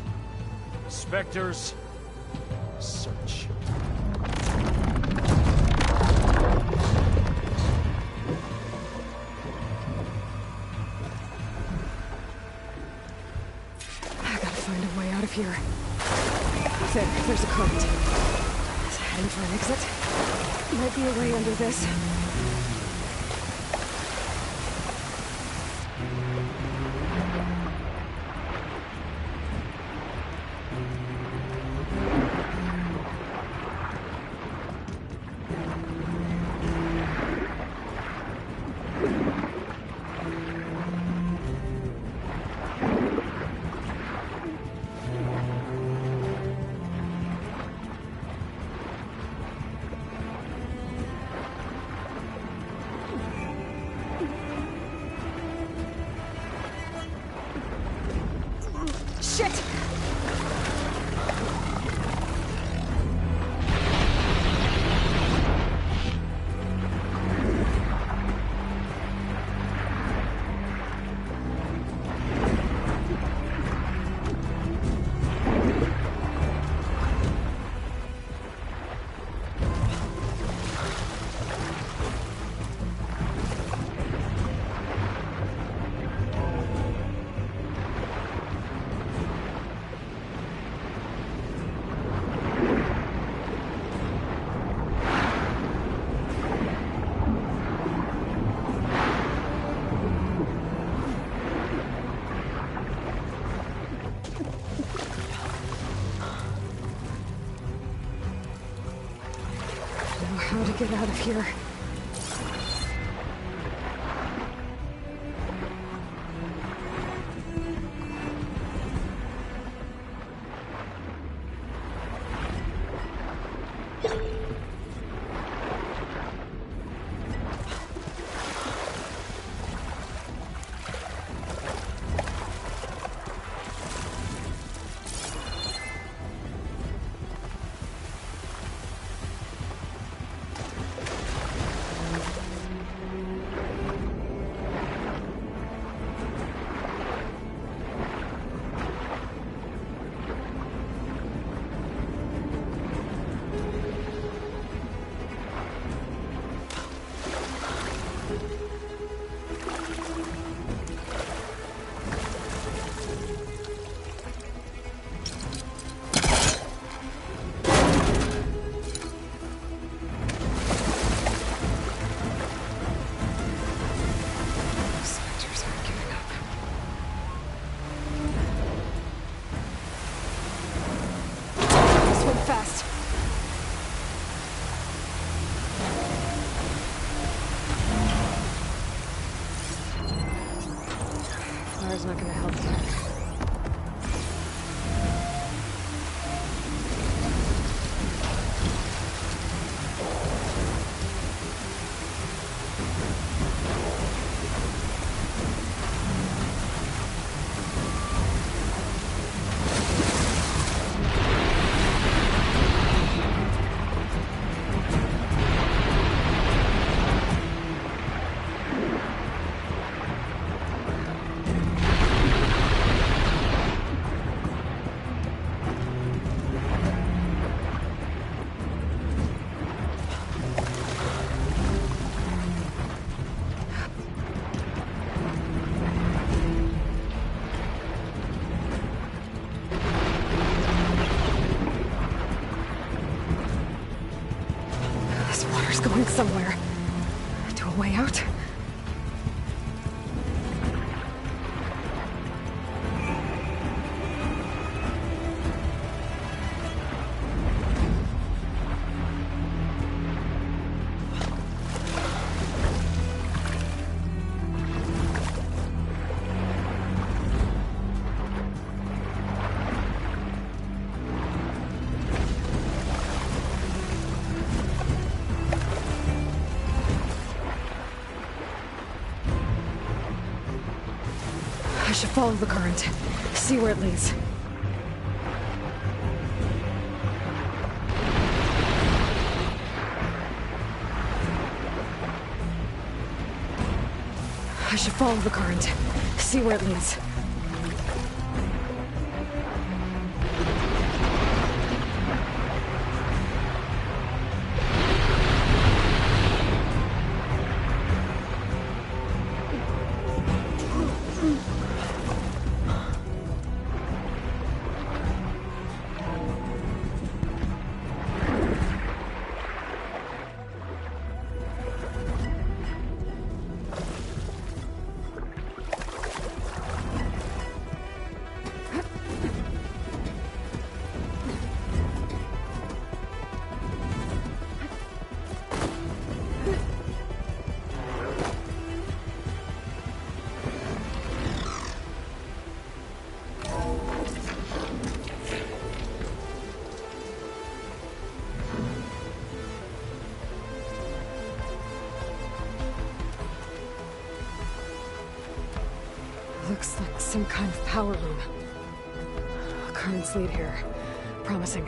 Spectres. Search. I gotta find a way out of here. There's a current. Is it heading for an exit? Might be a way under this. out of here. Fire's not gonna help you. Going somewhere. To a way out? I should follow the current, see where it leads. I should follow the current, see where it leads. Looks like some kind of power room. Currents lead here. Promising.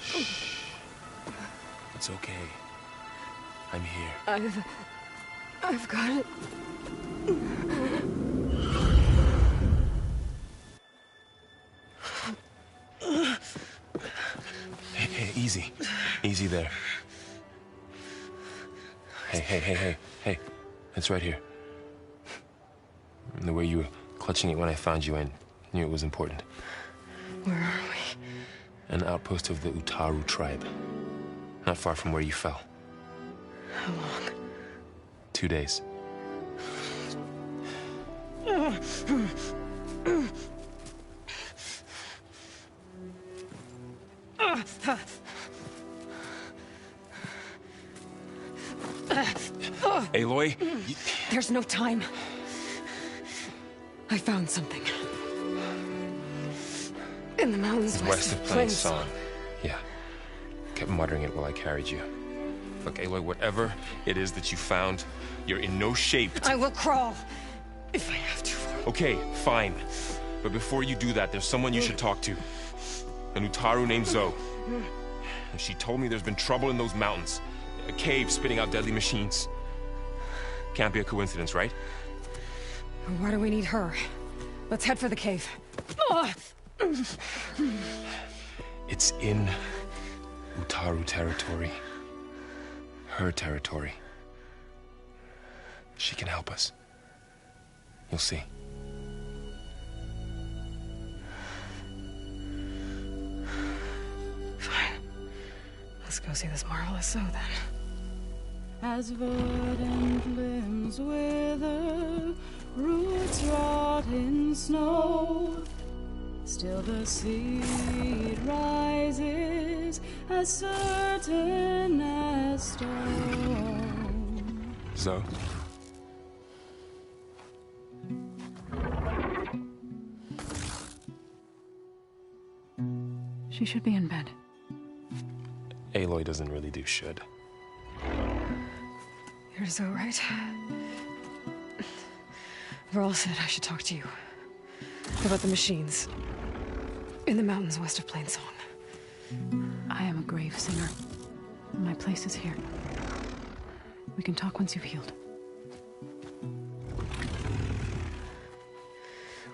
Shh. It's okay. I'm here. I've got it. Hey, easy. Easy there. Hey. It's right here. The way you were clutching it when I found you, I knew it was important. Where are we? An outpost of the Utaru tribe. Not far from where you fell. How long? 2 days. Aloy? There's no time. I found something. In the mountains west of Plainsong. Yeah. Kept muttering it while I carried you. Look, Aloy, whatever it is that you found, you're in no shape to... I will crawl. If I have to. Okay, fine. But before you do that, there's someone you should talk to. An Utaru named Zoe. And she told me there's been trouble in those mountains. A cave spitting out deadly machines. Can't be a coincidence, right? Why do we need her? Let's head for the cave. It's in Utaru territory. Her territory. She can help us. You'll see. Fine. Let's go see this marvelous Zoe then. As verdant limbs wither, roots rot in snow, still the seed rises as certain as stone. Zoe? She should be in bed. Aloy doesn't really do should. You're Zoe, right? Varl said I should talk to you. About the machines. In the mountains west of Plainsong. I am a grave singer. My place is here. We can talk once you've healed.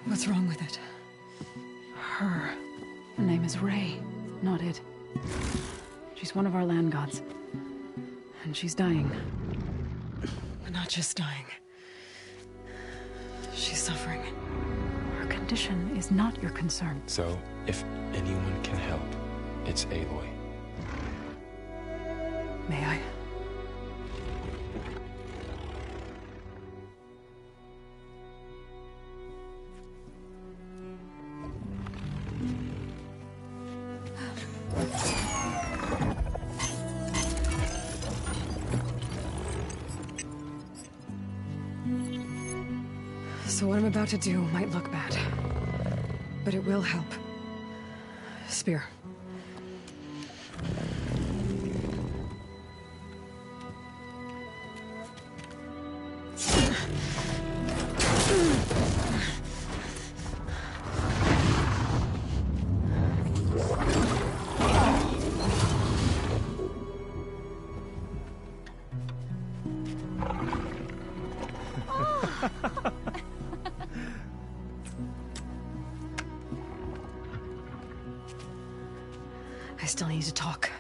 What's wrong with it? Her name is Ray, not it. She's one of our land gods. And she's dying. But not just dying. She's suffering. Her condition is not your concern. So, if anyone can help, it's Aloy. May I? So what I'm about to do might look bad, but it will help. Spear. I still need to talk.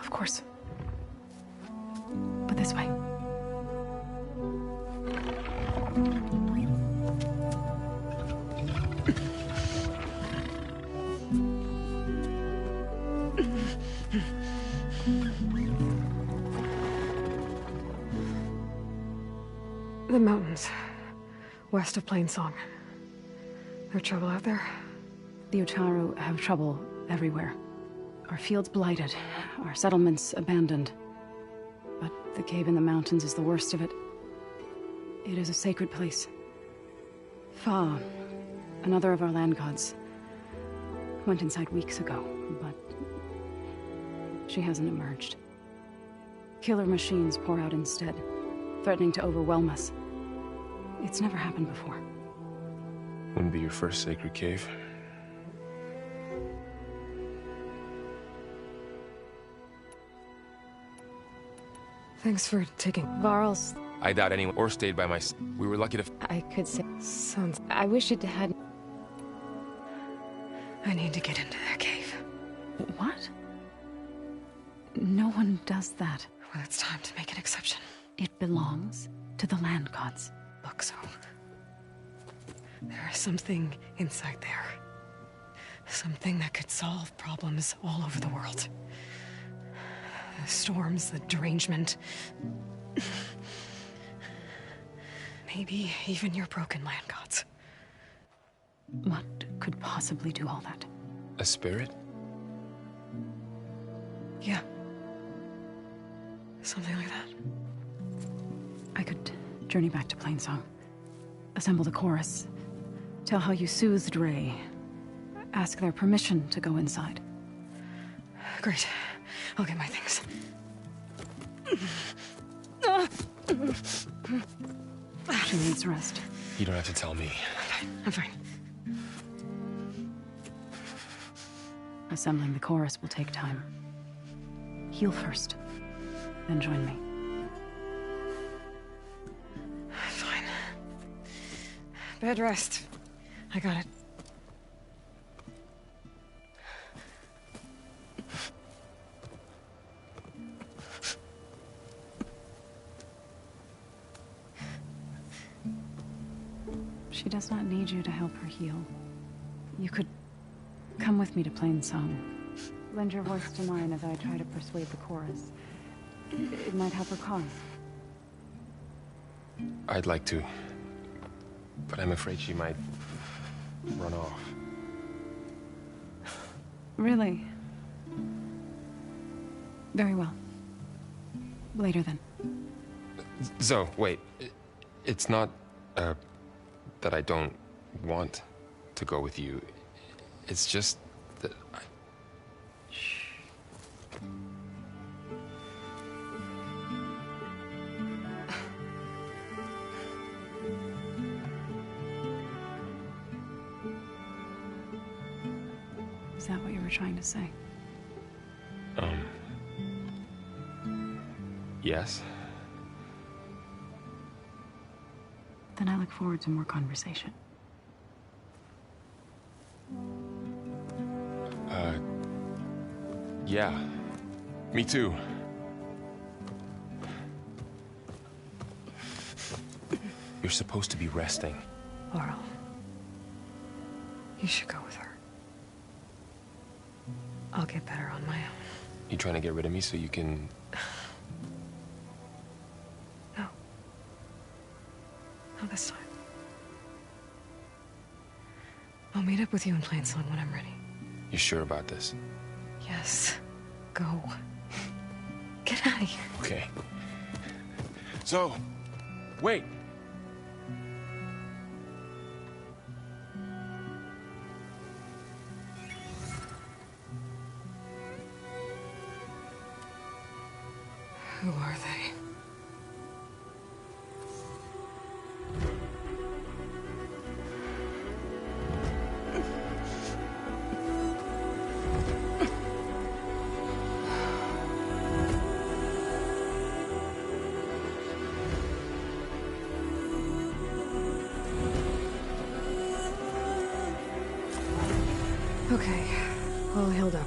Of course. But this way. The mountains. West of Plainsong. There's trouble out there? The Utaru have trouble everywhere. Our fields blighted, our settlements abandoned. But the cave in the mountains is the worst of it. It is a sacred place. Fa, another of our land gods, went inside weeks ago, but she hasn't emerged. Killer machines pour out instead, threatening to overwhelm us. It's never happened before. Wouldn't be your first sacred cave. Thanks for taking Varl's. I doubt anyone or stayed by my... We were lucky to... I could say... Sounds... I wish it had... I need to get into that cave. What? No one does that. Well, it's time to make an exception. It belongs to the land gods. Look, so... there is something inside there. Something that could solve problems all over the world. The storms, the derangement... maybe even your broken land gods. What could possibly do all that? A spirit? Yeah. Something like that. I could journey back to Plainsong. Assemble the chorus. Tell how you soothed Ray. Ask their permission to go inside. Great. I'll get my things. She needs rest. You don't have to tell me. I'm fine. Assembling the chorus will take time. Heal first, then join me. Fine. Bed rest. I got it. She does not need you to help her heal. You could come with me to Plainsong. Lend your voice to mine as I try to persuade the chorus. It might help her cause. I'd like to. But I'm afraid she might run off. Really? Very well. Later then. Zoe, wait. It's not, that I don't want to go with you. It's just that I... Shh. Is that what you were trying to say? Yes. Then I look forward to more conversation. Yeah. Me too. You're supposed to be resting. Laurel. You should go with her. I'll get better on my own. You trying to get rid of me so you can... No. Not this time. I'll meet up with you in Plainsong when I'm ready. You sure about this? Yes. Go. Get out of here. Okay. So, wait. Who are they? Okay, all healed up.